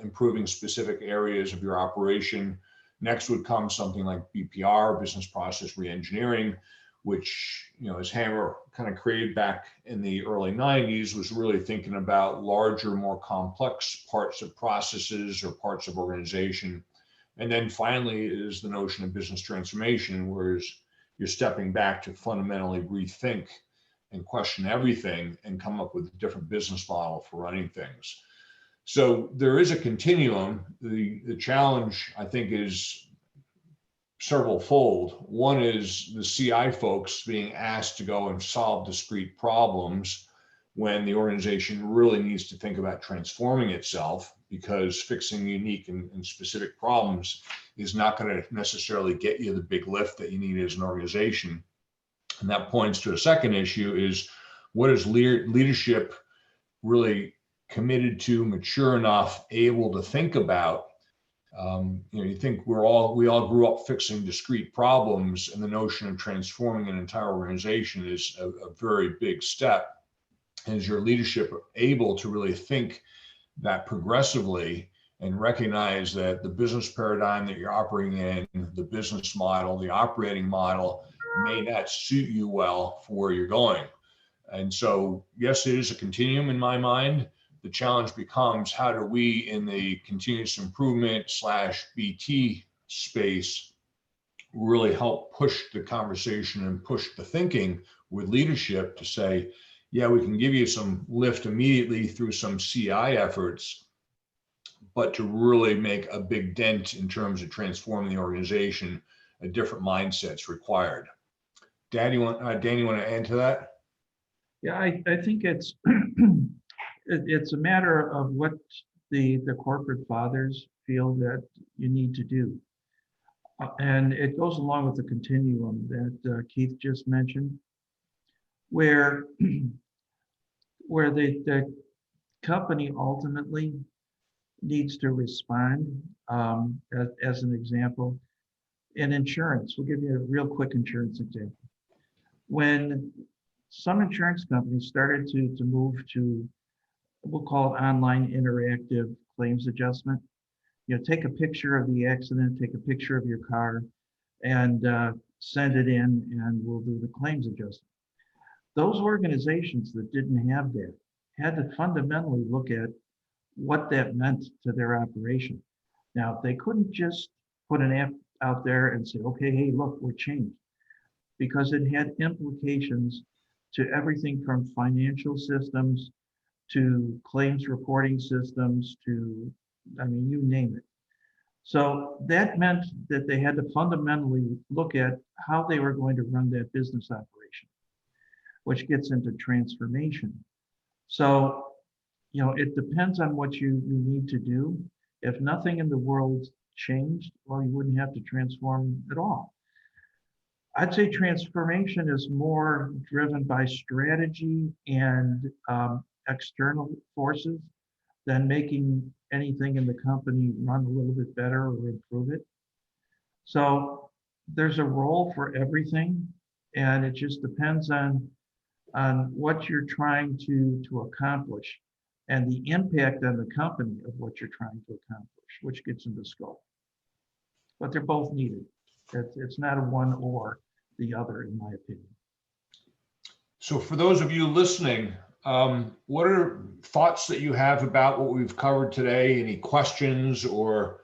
improving specific areas of your operation. Next would come something like BPR, business process reengineering, which, as Hammer kind of created back in the early 90s, was really thinking about larger, more complex parts of processes or parts of organization. And then finally is the notion of business transformation, whereas you're stepping back to fundamentally rethink and question everything and come up with a different business model for running things. So there is a continuum. The challenge, I think, is several fold. One is the CI folks being asked to go and solve discrete problems when the organization really needs to think about transforming itself, because fixing unique and specific problems is not going to necessarily get you the big lift that you need as an organization. And that points to a second issue is, what is leadership really committed to, mature enough, able to think about? You think we all grew up fixing discrete problems, and the notion of transforming an entire organization is a very big step. And is your leadership able to really think that progressively and recognize that the business paradigm that you're operating in, the business model, the operating model may not suit you well for where you're going? And so, yes, it is a continuum in my mind. The challenge becomes, how do we in the continuous improvement / BT space really help push the conversation and push the thinking with leadership to say, yeah, we can give you some lift immediately through some CI efforts, but to really make a big dent in terms of transforming the organization, a different mindset's required. Dan, you want to add to that? Yeah, I think it's it's a matter of what the corporate fathers feel that you need to do. And it goes along with the continuum that Keith just mentioned, where the company ultimately needs to respond. As an example, in insurance, we'll give you a real quick insurance example. When some insurance companies started to move to, we'll call it online interactive claims adjustment, take a picture of the accident, take a picture of your car, and send it in, and we'll do the claims adjustment. Those organizations that didn't have that had to fundamentally look at what that meant to their operation. Now, they couldn't just put an app out there and say, okay, hey, look, we're changed, because it had implications to everything from financial systems to claims reporting systems to, you name it. So that meant that they had to fundamentally look at how they were going to run that business operation, which gets into transformation. So, it depends on what you need to do. If nothing in the world changed, well, you wouldn't have to transform at all. I'd say transformation is more driven by strategy and external forces than making anything in the company run a little bit better or improve it. So there's a role for everything, and it just depends on what you're trying to accomplish. and the impact on the company of what you're trying to accomplish, which gets into scope. But they're both needed. It's not a one or the other, in my opinion. So for those of you listening, what are thoughts that you have about what we've covered today? Any questions, or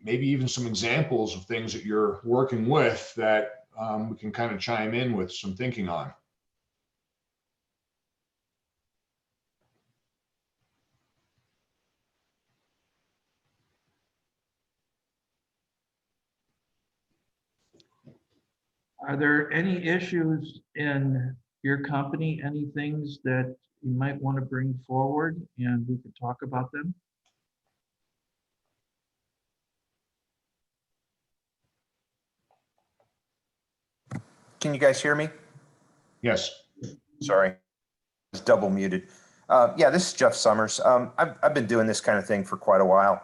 maybe even some examples of things that you're working with that we can kind of chime in with some thinking on? Are there any issues in your company, any things that you might want to bring forward and we could talk about them? Can you guys hear me? Yes. Sorry, it's double muted. Yeah, this is Jeff Summers. I've been doing this kind of thing for quite a while.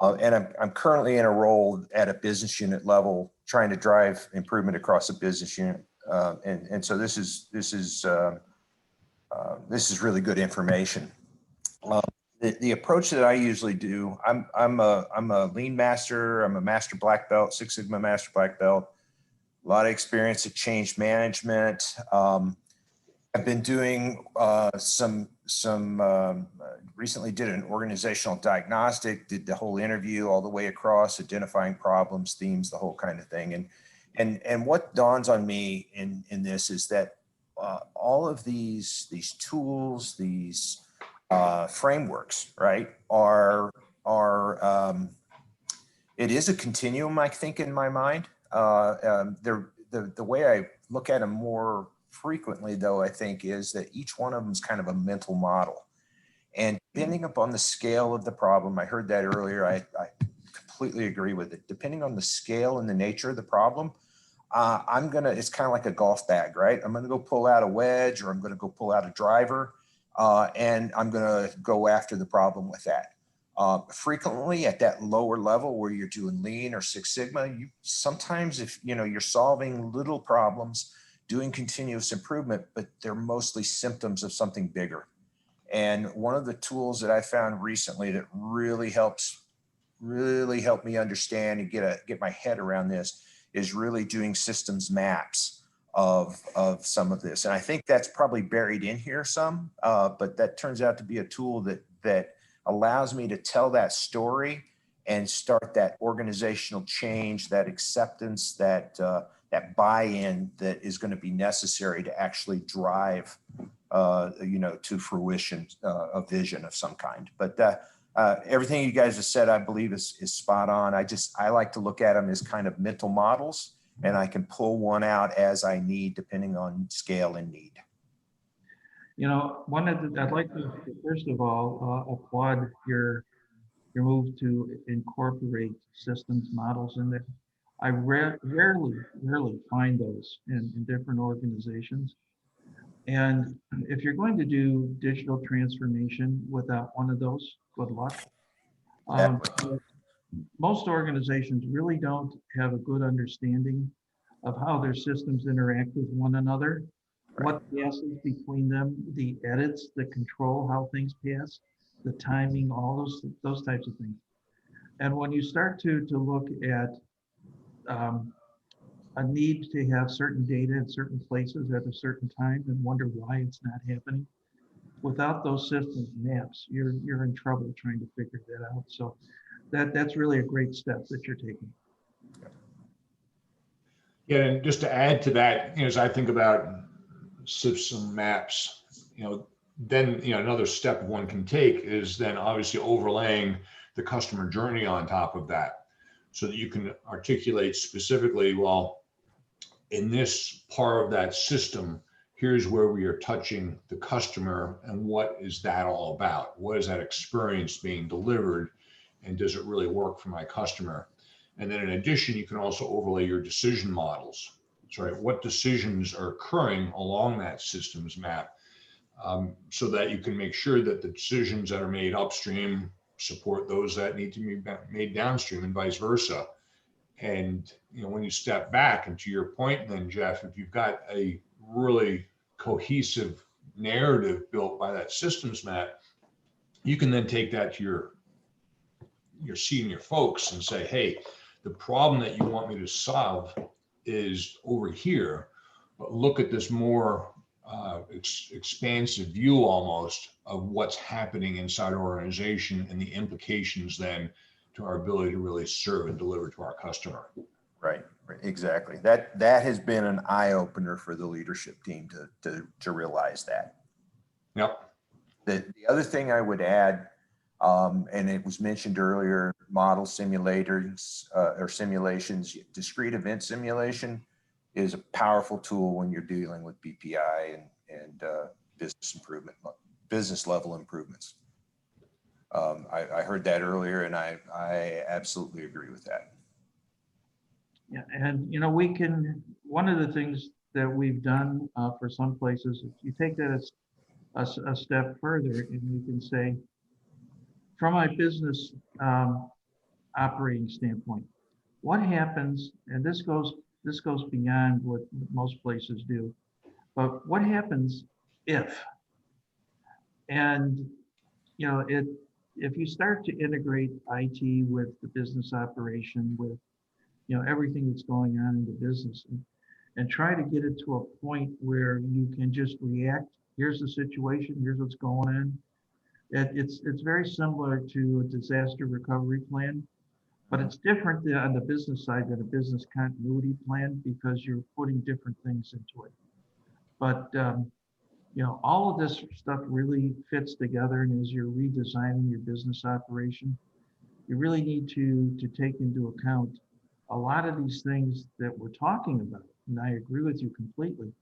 And I'm currently in a role at a business unit level, trying to drive improvement across a business unit. And so this is really good information. The approach that I usually do, I'm a lean master. I'm a master black belt, Six Sigma master black belt. A lot of experience at change management. I've been doing recently did an organizational diagnostic, did the whole interview all the way across, identifying problems, themes, the whole kind of thing. And what dawns on me in this is that all of these tools, these frameworks, right, are it is a continuum, I think, in my mind. The way I look at them more frequently, though, I think, is that each one of them is kind of a mental model. And depending upon the scale of the problem, I heard that earlier, I completely agree with it. Depending on the scale and the nature of the problem, it's kind of like a golf bag, right? I'm gonna go pull out a wedge, or I'm gonna go pull out a driver, and I'm gonna go after the problem with that. Frequently at that lower level where you're doing lean or Six Sigma, you sometimes, if you're solving little problems, doing continuous improvement, but they're mostly symptoms of something bigger. And one of the tools that I found recently that really helped me understand and get my head around this is really doing systems maps of some of this. And I think that's probably buried in here some, but that turns out to be a tool that allows me to tell that story and start that organizational change, that acceptance, that buy-in that is going to be necessary to actually drive, to fruition a vision of some kind. But everything you guys have said, I believe, is spot on. I like to look at them as kind of mental models, and I can pull one out as I need, depending on scale and need. I'd like to first of all applaud your move to incorporate systems models in there. I rarely find those in different organizations. And if you're going to do digital transformation without one of those, good luck. Most organizations really don't have a good understanding of how their systems interact with one another, what passes between them, the edits, the control, how things pass, the timing, all those types of things. And when you start to look at a need to have certain data in certain places at a certain time and wonder why it's not happening, without those systems maps, you're in trouble trying to figure that out. So that's really a great step that you're taking. Yeah, and just to add to that, as I think about system maps, then another step one can take is then obviously overlaying the customer journey on top of that, so that you can articulate specifically, well, in this part of that system, here's where we are touching the customer, and what is that all about? What is that experience being delivered, and does it really work for my customer? And then in addition, you can also overlay your decision models. That's right. What decisions are occurring along that systems map, so that you can make sure that the decisions that are made upstream support those that need to be made downstream, and vice versa. And when you step back, and to your point then, Jeff, if you've got a really cohesive narrative built by that systems map, you can then take that to your senior folks and say, hey, the problem that you want me to solve is over here, but look at this more expansive view almost of what's happening inside our organization and the implications then to our ability to really serve and deliver to our customer. Right, exactly. That has been an eye opener for the leadership team to realize that. Yep. The other thing I would add, and it was mentioned earlier, model simulators or simulations, discrete event simulation is a powerful tool when you're dealing with BPI and business level improvements. I heard that earlier, and I absolutely agree with that. Yeah, and one of the things that we've done for some places, if you take that as a step further, and you can say, from my business operating standpoint, what happens, and this goes beyond what most places do, but what happens if, and if you start to integrate IT with the business operation, with everything that's going on in the business, and try to get it to a point where you can just react. Here's the situation, here's what's going on. It's very similar to a disaster recovery plan, but it's different on the business side than a business continuity plan because you're putting different things into it. But all of this stuff really fits together, and as you're redesigning your business operation, you really need to take into account a lot of these things that we're talking about. And I agree with you completely,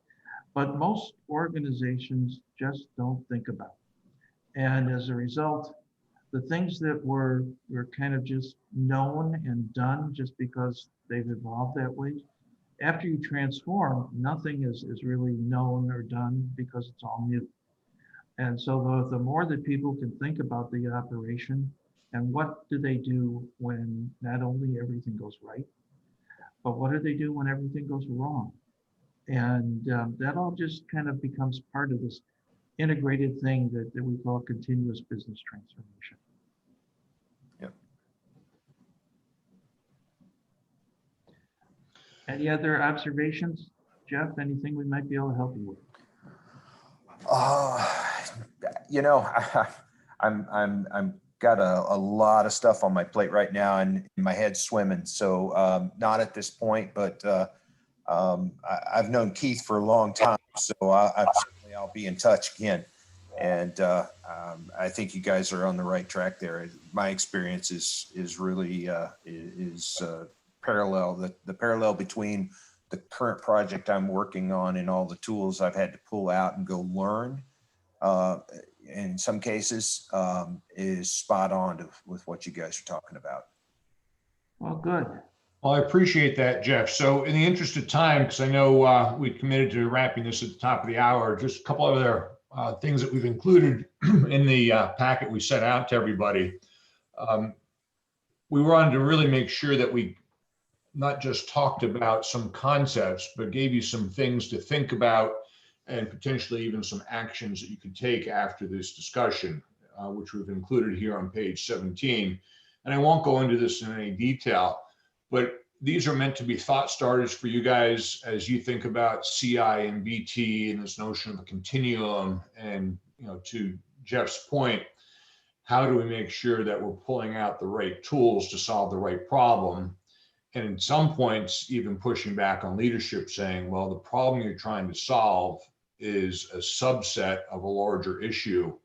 but most organizations just don't think about it. And as a result, the things that were kind of just known and done just because they've evolved that way, after you transform, nothing is really known or done because it's all new. And so the more that people can think about the operation and what do they do when not only everything goes right, but what do they do when everything goes wrong? And that all just kind of becomes part of this integrated thing that we call continuous business transformation. Yep. Any other observations, Jeff? Anything we might be able to help you with? I'm got a lot of stuff on my plate right now, and my head's swimming. So not at this point, but I've known Keith for a long time, so I'll be in touch again. And I think you guys are on the right track there. My experience is really parallel. The parallel between the current project I'm working on and all the tools I've had to pull out and go learn, in some cases, is spot on with what you guys are talking about. Well, good. Well, I appreciate that, Jeff. So in the interest of time, because I know we committed to wrapping this at the top of the hour, just a couple of other things that we've included in the packet we sent out to everybody. We wanted to really make sure that we not just talked about some concepts, but gave you some things to think about and potentially even some actions that you could take after this discussion, which we've included here on page 17. And I won't go into this in any detail, but these are meant to be thought starters for you guys as you think about CI and BT and this notion of a continuum. And, to Jeff's point, how do we make sure that we're pulling out the right tools to solve the right problem? And in some points, even pushing back on leadership, saying, well, the problem you're trying to solve is a subset of a larger issue.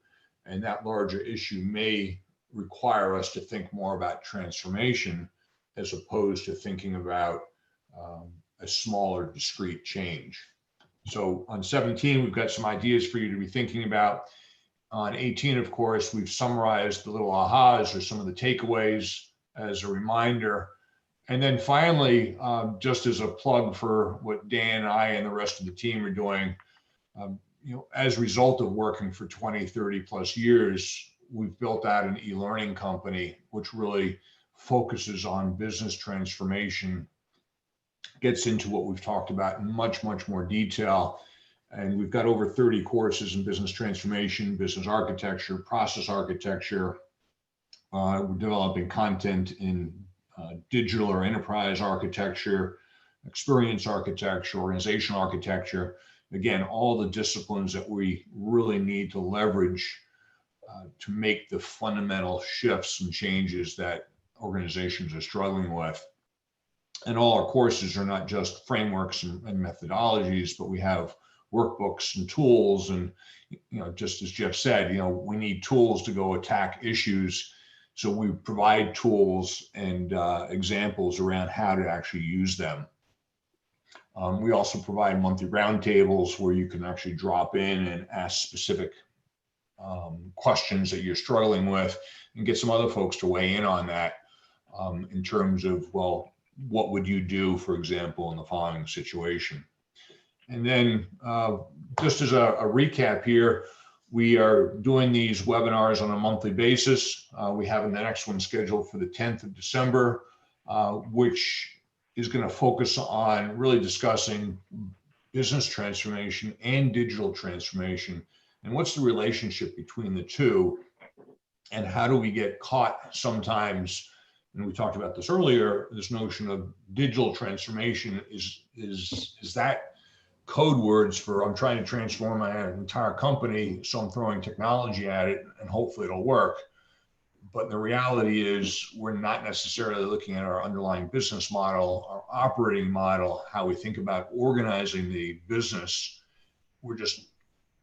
And that larger issue may require us to think more about transformation as opposed to thinking about a smaller discrete change. So on 17, we've got some ideas for you to be thinking about. On 18, of course, we've summarized the little ahas or some of the takeaways as a reminder. And then finally, just as a plug for what Dan and I and the rest of the team are doing, as a result of working for 20, 30 plus years, we've built out an e-learning company, which really focuses on business transformation, gets into what we've talked about in much, much more detail, And we've got over 30 courses in business transformation, business architecture, process architecture. We're developing content in digital or enterprise architecture, experience architecture, organizational architecture. Again, all the disciplines that we really need to leverage to make the fundamental shifts and changes that organizations are struggling with. And all our courses are not just frameworks and methodologies, but we have workbooks and tools. And, just as Jeff said, we need tools to go attack issues. So we provide tools and examples around how to actually use them. We also provide monthly roundtables where you can actually drop in and ask specific questions that you're struggling with and get some other folks to weigh in on that in terms of, well, what would you do, for example, in the following situation? And then just as a recap here, we are doing these webinars on a monthly basis. We have the next one scheduled for the 10th of December, which is going to focus on really discussing business transformation and digital transformation, and what's the relationship between the two, and how do we get caught sometimes, and we talked about this earlier, this notion of digital transformation is that code words for I'm trying to transform my entire company, so I'm throwing technology at it and hopefully it'll work. But the reality is we're not necessarily looking at our underlying business model, our operating model, how we think about organizing the business. We're just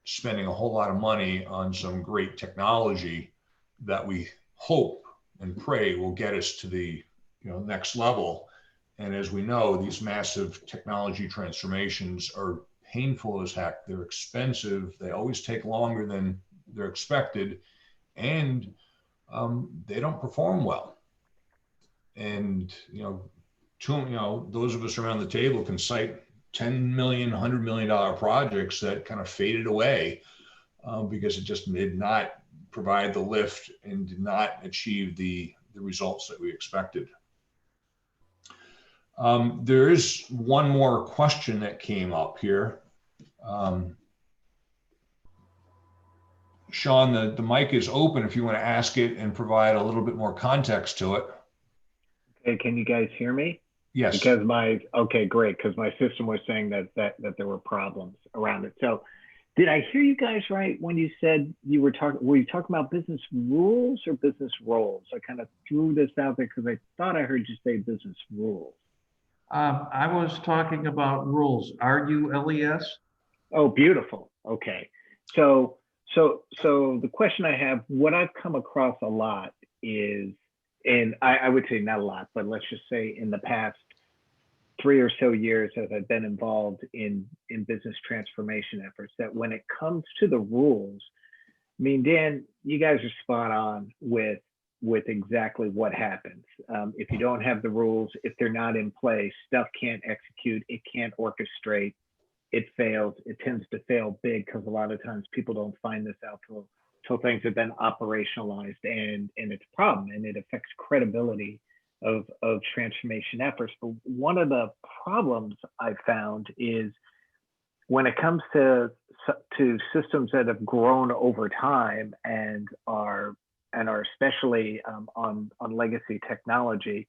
spending a whole lot of money on some great technology that we hope and pray will get us to the next level. And as we know, these massive technology transformations are painful as heck. They're expensive. They always take longer than they're expected, and they don't perform well. And those of us around the table can cite $10 million, $100 million projects that kind of faded away because it just did not provide the lift and did not achieve the results that we expected. There is one more question that came up here. Sean, the mic is open if you want to ask it and provide a little bit more context to it. Okay, can you guys hear me? Yes. Okay, great, because my system was saying that there were problems around it. So did I hear you guys right when you said were you talking about business rules or business roles? I kind of threw this out there because I thought I heard you say business rules. I was talking about rules, RULES. Oh, beautiful. Okay. So the question I have, what I've come across a lot is, and I would say not a lot, but let's just say in the past 3 or so years as I've been involved in business transformation efforts, that when it comes to the rules, I mean, Dan, you guys are spot on with exactly what happens. If you don't have the rules, if they're not in place, stuff can't execute, it can't orchestrate, it fails. It tends to fail big because a lot of times people don't find this out till things have been operationalized, and it's a problem, and it affects credibility of transformation efforts. But one of the problems I've found is when it comes to systems that have grown over time and are especially on legacy technology,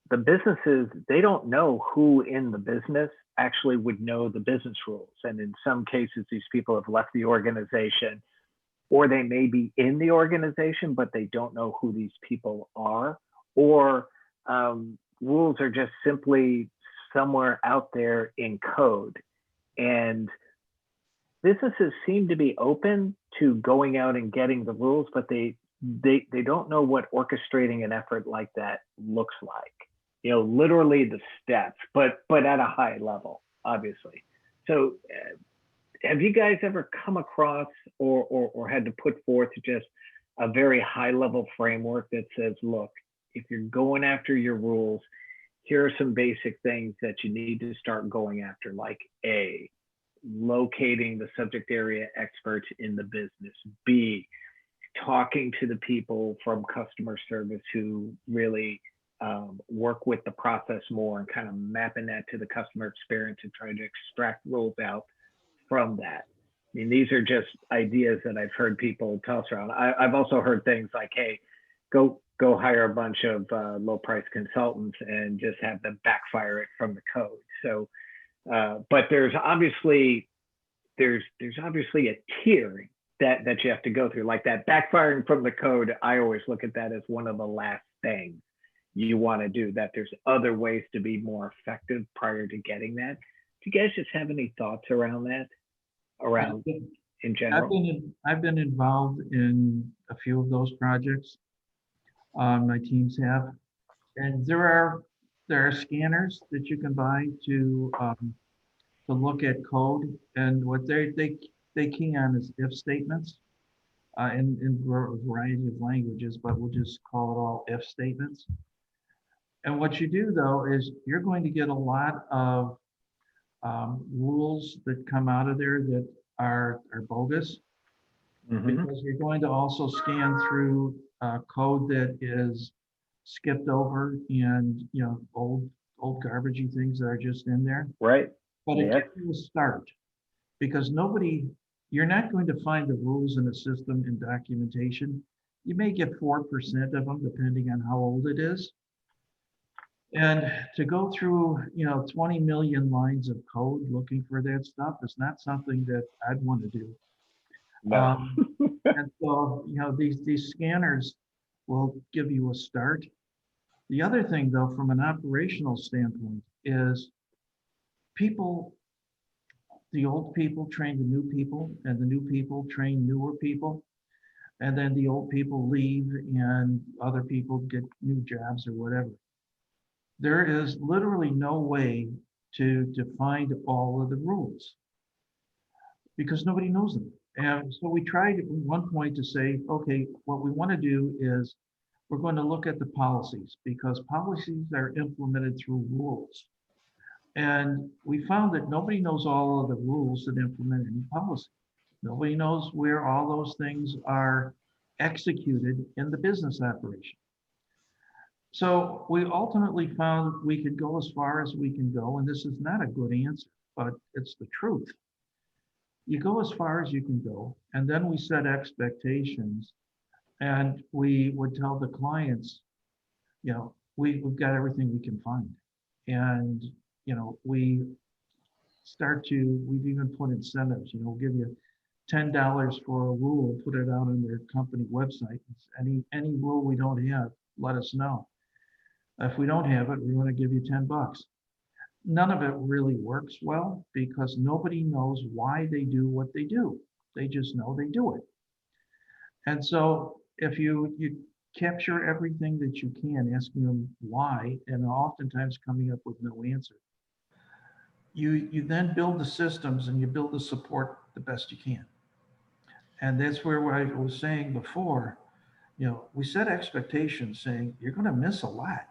the businesses, they don't know who in the business actually would know the business rules. And in some cases, these people have left the organization, or they may be in the organization, but they don't know who these people are, or rules are just simply somewhere out there in code. And businesses seem to be open to going out and getting the rules, but they don't know what orchestrating an effort like that looks like. Literally the steps, but at a high level, obviously. So have you guys ever come across or had to put forth just a very high level framework that says, look, if you're going after your rules, here are some basic things that you need to start going after, like A, locating the subject area experts in the business, B, talking to the people from customer service who really work with the process more and kind of mapping that to the customer experience and trying to extract rules out from that. I mean, these are just ideas that I've heard people toss around. I've also heard things like, hey, go hire a bunch of low price consultants and just have them backfire it from the code. So, but there's obviously a tiering that you have to go through, like that backfiring from the code. I always look at that as one of the last things you want to do, that there's other ways to be more effective prior to getting that. Do you guys just have any thoughts around that, around in general? I've been involved in a few of those projects. My teams have, and there are scanners that you can buy to look at code, and what they key on is if statements in a variety of languages, but we'll just call it all if statements. And what you do though is you're going to get a lot of rules that come out of there that are bogus, because you're going to also scan through code that is skipped over, and old garbagey things that are just in there. Right. But it gives you a start, because you're not going to find the rules in a system in documentation. You may get 4% of them, depending on how old it is. And to go through, 20 million lines of code looking for that stuff is not something that I'd want to do. No. And so, these scanners will give you a start. The other thing, though, from an operational standpoint, is the old people train the new people, and the new people train newer people. And then the old people leave and other people get new jobs or whatever. There is literally no way to find all of the rules, because nobody knows them. And so we tried at one point to say, okay, what we want to do is we're going to look at the policies, because policies are implemented through rules. And we found that nobody knows all of the rules that implement any policy. Nobody knows where all those things are executed in the business operation. So we ultimately found we could go as far as we can go, and this is not a good answer, but it's the truth. You go as far as you can go, and then we set expectations, and we would tell the clients, we've got everything we can find. And, we've even put incentives, we'll give you $10 for a rule, put it out on their company website. Any rule we don't have, let us know. If we don't have it, we want to give you $10. None of it really works well, because nobody knows why they do what they do. They just know they do it. And so if you capture everything that you can, asking them why, and oftentimes coming up with no answer, you then build the systems and you build the support the best you can. And that's where I was saying before, we set expectations saying you're going to miss a lot.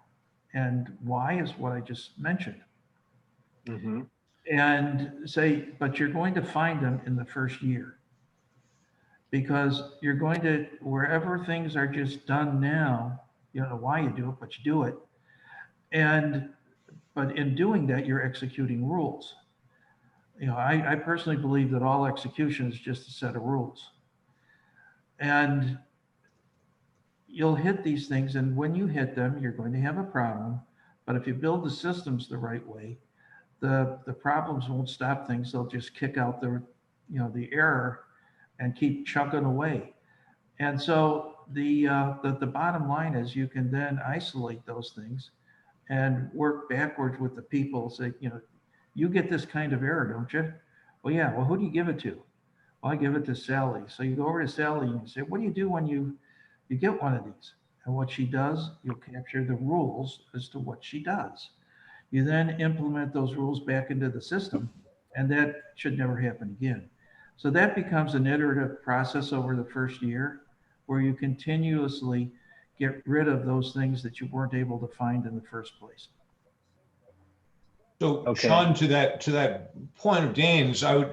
And why is what I just mentioned. And say, but you're going to find them in the first year, because you're going to, wherever things are just done now, you don't know why you do it, but you do it. But in doing that, you're executing rules. I personally believe that all execution is just a set of rules. And you'll hit these things, and when you hit them, you're going to have a problem. But if you build the systems the right way, the problems won't stop things. They'll just kick out the error and keep chugging away. And so the bottom line is you can then isolate those things and work backwards with the people. Say, you get this kind of error, don't you? Well, yeah. Well, who do you give it to? Well, I give it to Sally. So you go over to Sally and you say, what do you do when you get one of these? And what she does, you'll capture the rules as to what she does. You then implement those rules back into the system, and that should never happen again. So that becomes an iterative process over the first year, where you continuously get rid of those things that you weren't able to find in the first place. So Sean, to that point of Dan's, I'd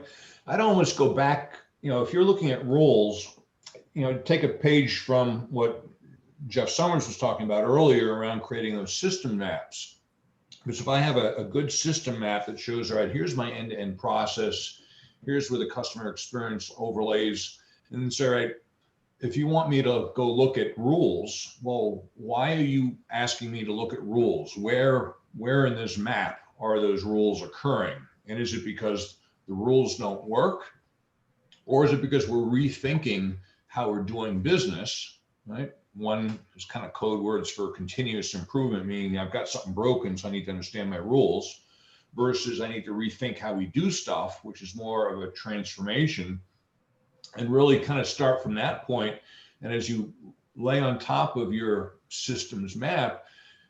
almost go back, if you're looking at rules, take a page from what Jeff Summers was talking about earlier around creating those system maps. Because if I have a good system map that shows, all right, here's my end-to-end process, here's where the customer experience overlays, and then say, right, if you want me to go look at rules, well, why are you asking me to look at rules? Where in this map are those rules occurring? And is it because the rules don't work? Or is it because we're rethinking how we're doing business, right? One is kind of code words for continuous improvement, meaning I've got something broken, so I need to understand my rules, versus I need to rethink how we do stuff, which is more of a transformation, and really kind of start from that point. And as you lay on top of your systems map,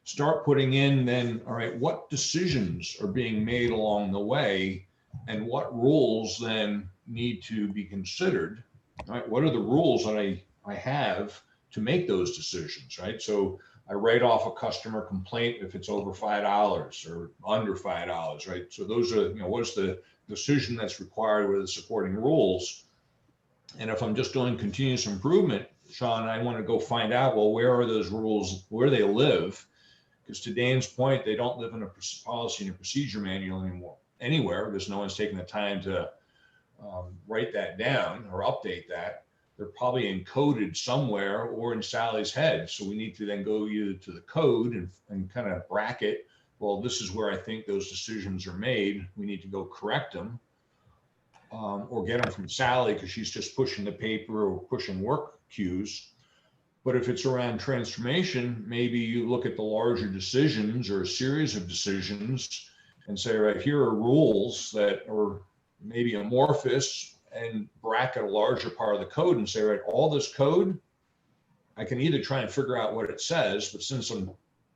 start putting in then, all right, what decisions are being made along the way, and what rules then need to be considered, right? What are the rules that I have to make those decisions, right? So I write off a customer complaint if it's over $5 or under $5, right? So those are, what's the decision that's required with the supporting rules? And if I'm just doing continuous improvement, Sean, I want to go find out, well, where are those rules, where they live? Because to Dan's point, they don't live in a policy and a procedure manual anymore, anywhere, because no one's taking the time to write that down or update that. They're probably encoded somewhere or in Sally's head. So we need to then go either to the code and kind of bracket, well, this is where I think those decisions are made. We need to go correct them. Or get them from Sally because she's just pushing the paper or pushing work queues. But if it's around transformation, maybe you look at the larger decisions or a series of decisions and say, right, here are rules that are maybe amorphous, and bracket a larger part of the code and say, right, all this code, I can either try and figure out what it says, but since I'm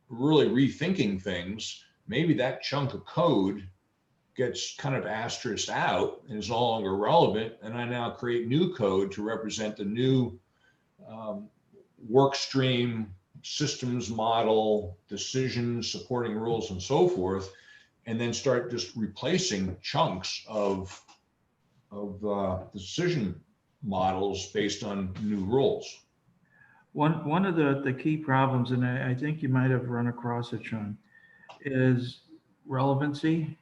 really rethinking things, maybe that chunk of code gets kind of asterisked out and is no longer relevant. And I now create new code to represent the new work stream, systems model, decisions, supporting rules, and so forth, and then start just replacing chunks of decision models based on new rules. One of the key problems, and I think you might have run across it, Sean, is relevancy,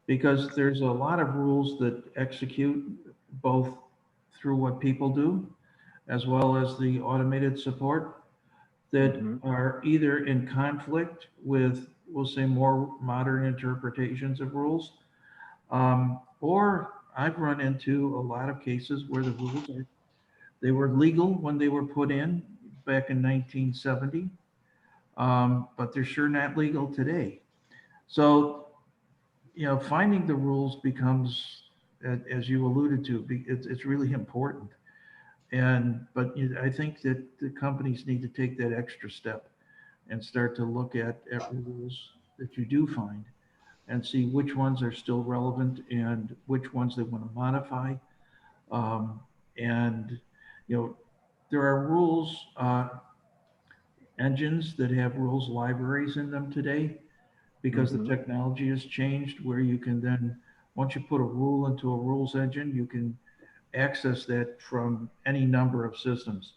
because there's a lot of rules that execute both through what people do, as well as the automated support, that are either in conflict with, we'll say, more modern interpretations of rules, or I've run into a lot of cases where the rules they were legal when they were put in back in 1970, but they're sure not legal today. So, finding the rules becomes, as you alluded to, it's really important. But I think that the companies need to take that extra step and start to look at rules that you do find and see which ones are still relevant and which ones they want to modify. There are rules engines that have rules libraries in them today, because the technology has changed, where you can then, once you put a rule into a rules engine, you can access that from any number of systems,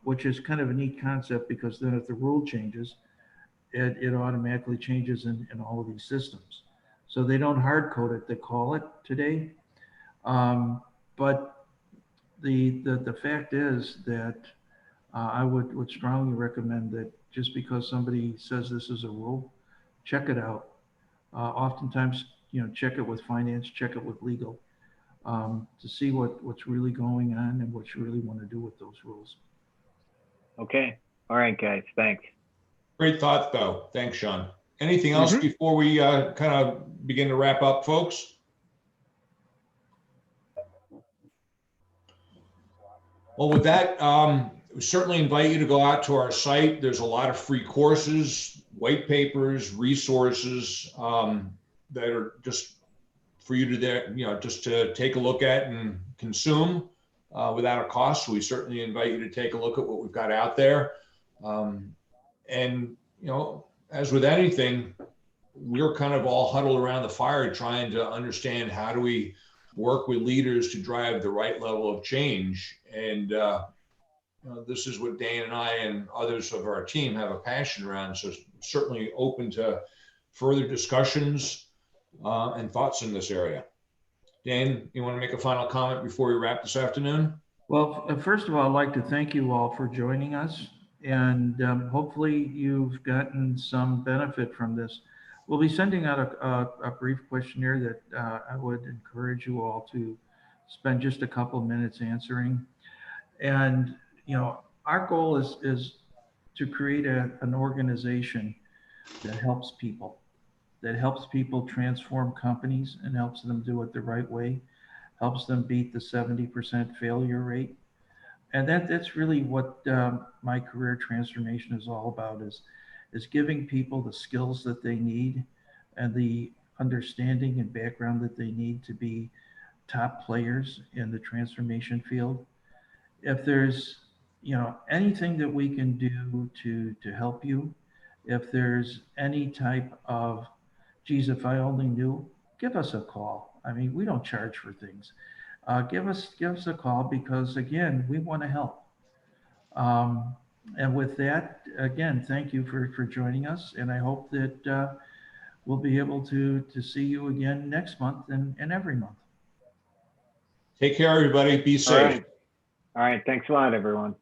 which is kind of a neat concept, because then if the rule changes, it automatically changes in all of these systems. So they don't hard code it, they call it today. But the fact is that I would strongly recommend that just because somebody says this is a rule, check it out. Oftentimes, check it with finance, check it with legal, to see what's really going on and what you really want to do with those rules. Okay. All right, guys. Thanks. Great thought, though. Thanks, Sean. Anything else before we kind of begin to wrap up, folks? Well, with that, we certainly invite you to go out to our site. There's a lot of free courses, white papers, resources that are just for you to just to take a look at and consume without a cost. So we certainly invite you to take a look at what we've got out there. And as with anything, we're kind of all huddled around the fire trying to understand how do we work with leaders to drive the right level of change. And this is what Dan and I and others of our team have a passion around. So certainly open to further discussions and thoughts in this area. Dan, you want to make a final comment before we wrap this afternoon? Well, first of all, I'd like to thank you all for joining us, and hopefully you've gotten some benefit from this. We'll be sending out a brief questionnaire that I would encourage you all to spend just a couple of minutes answering. And, you know, our goal is to create an organization that helps people transform companies and helps them do it the right way, helps them beat the 70% failure rate. And that's really what my career transformation is all about, is giving people the skills that they need and the understanding and background that they need to be top players in the transformation field. If there's, you know, anything that we can do to help you, if there's any type of, geez, if I only knew, give us a call. I mean, we don't charge for things. Give us a call, because again, we want to help. And with that, again, thank you for joining us, and I hope that we'll be able to see you again next month and every month. Take care, everybody. Be All safe. right. All right. Thanks a lot, everyone.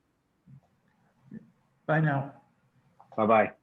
Bye now. Bye-bye.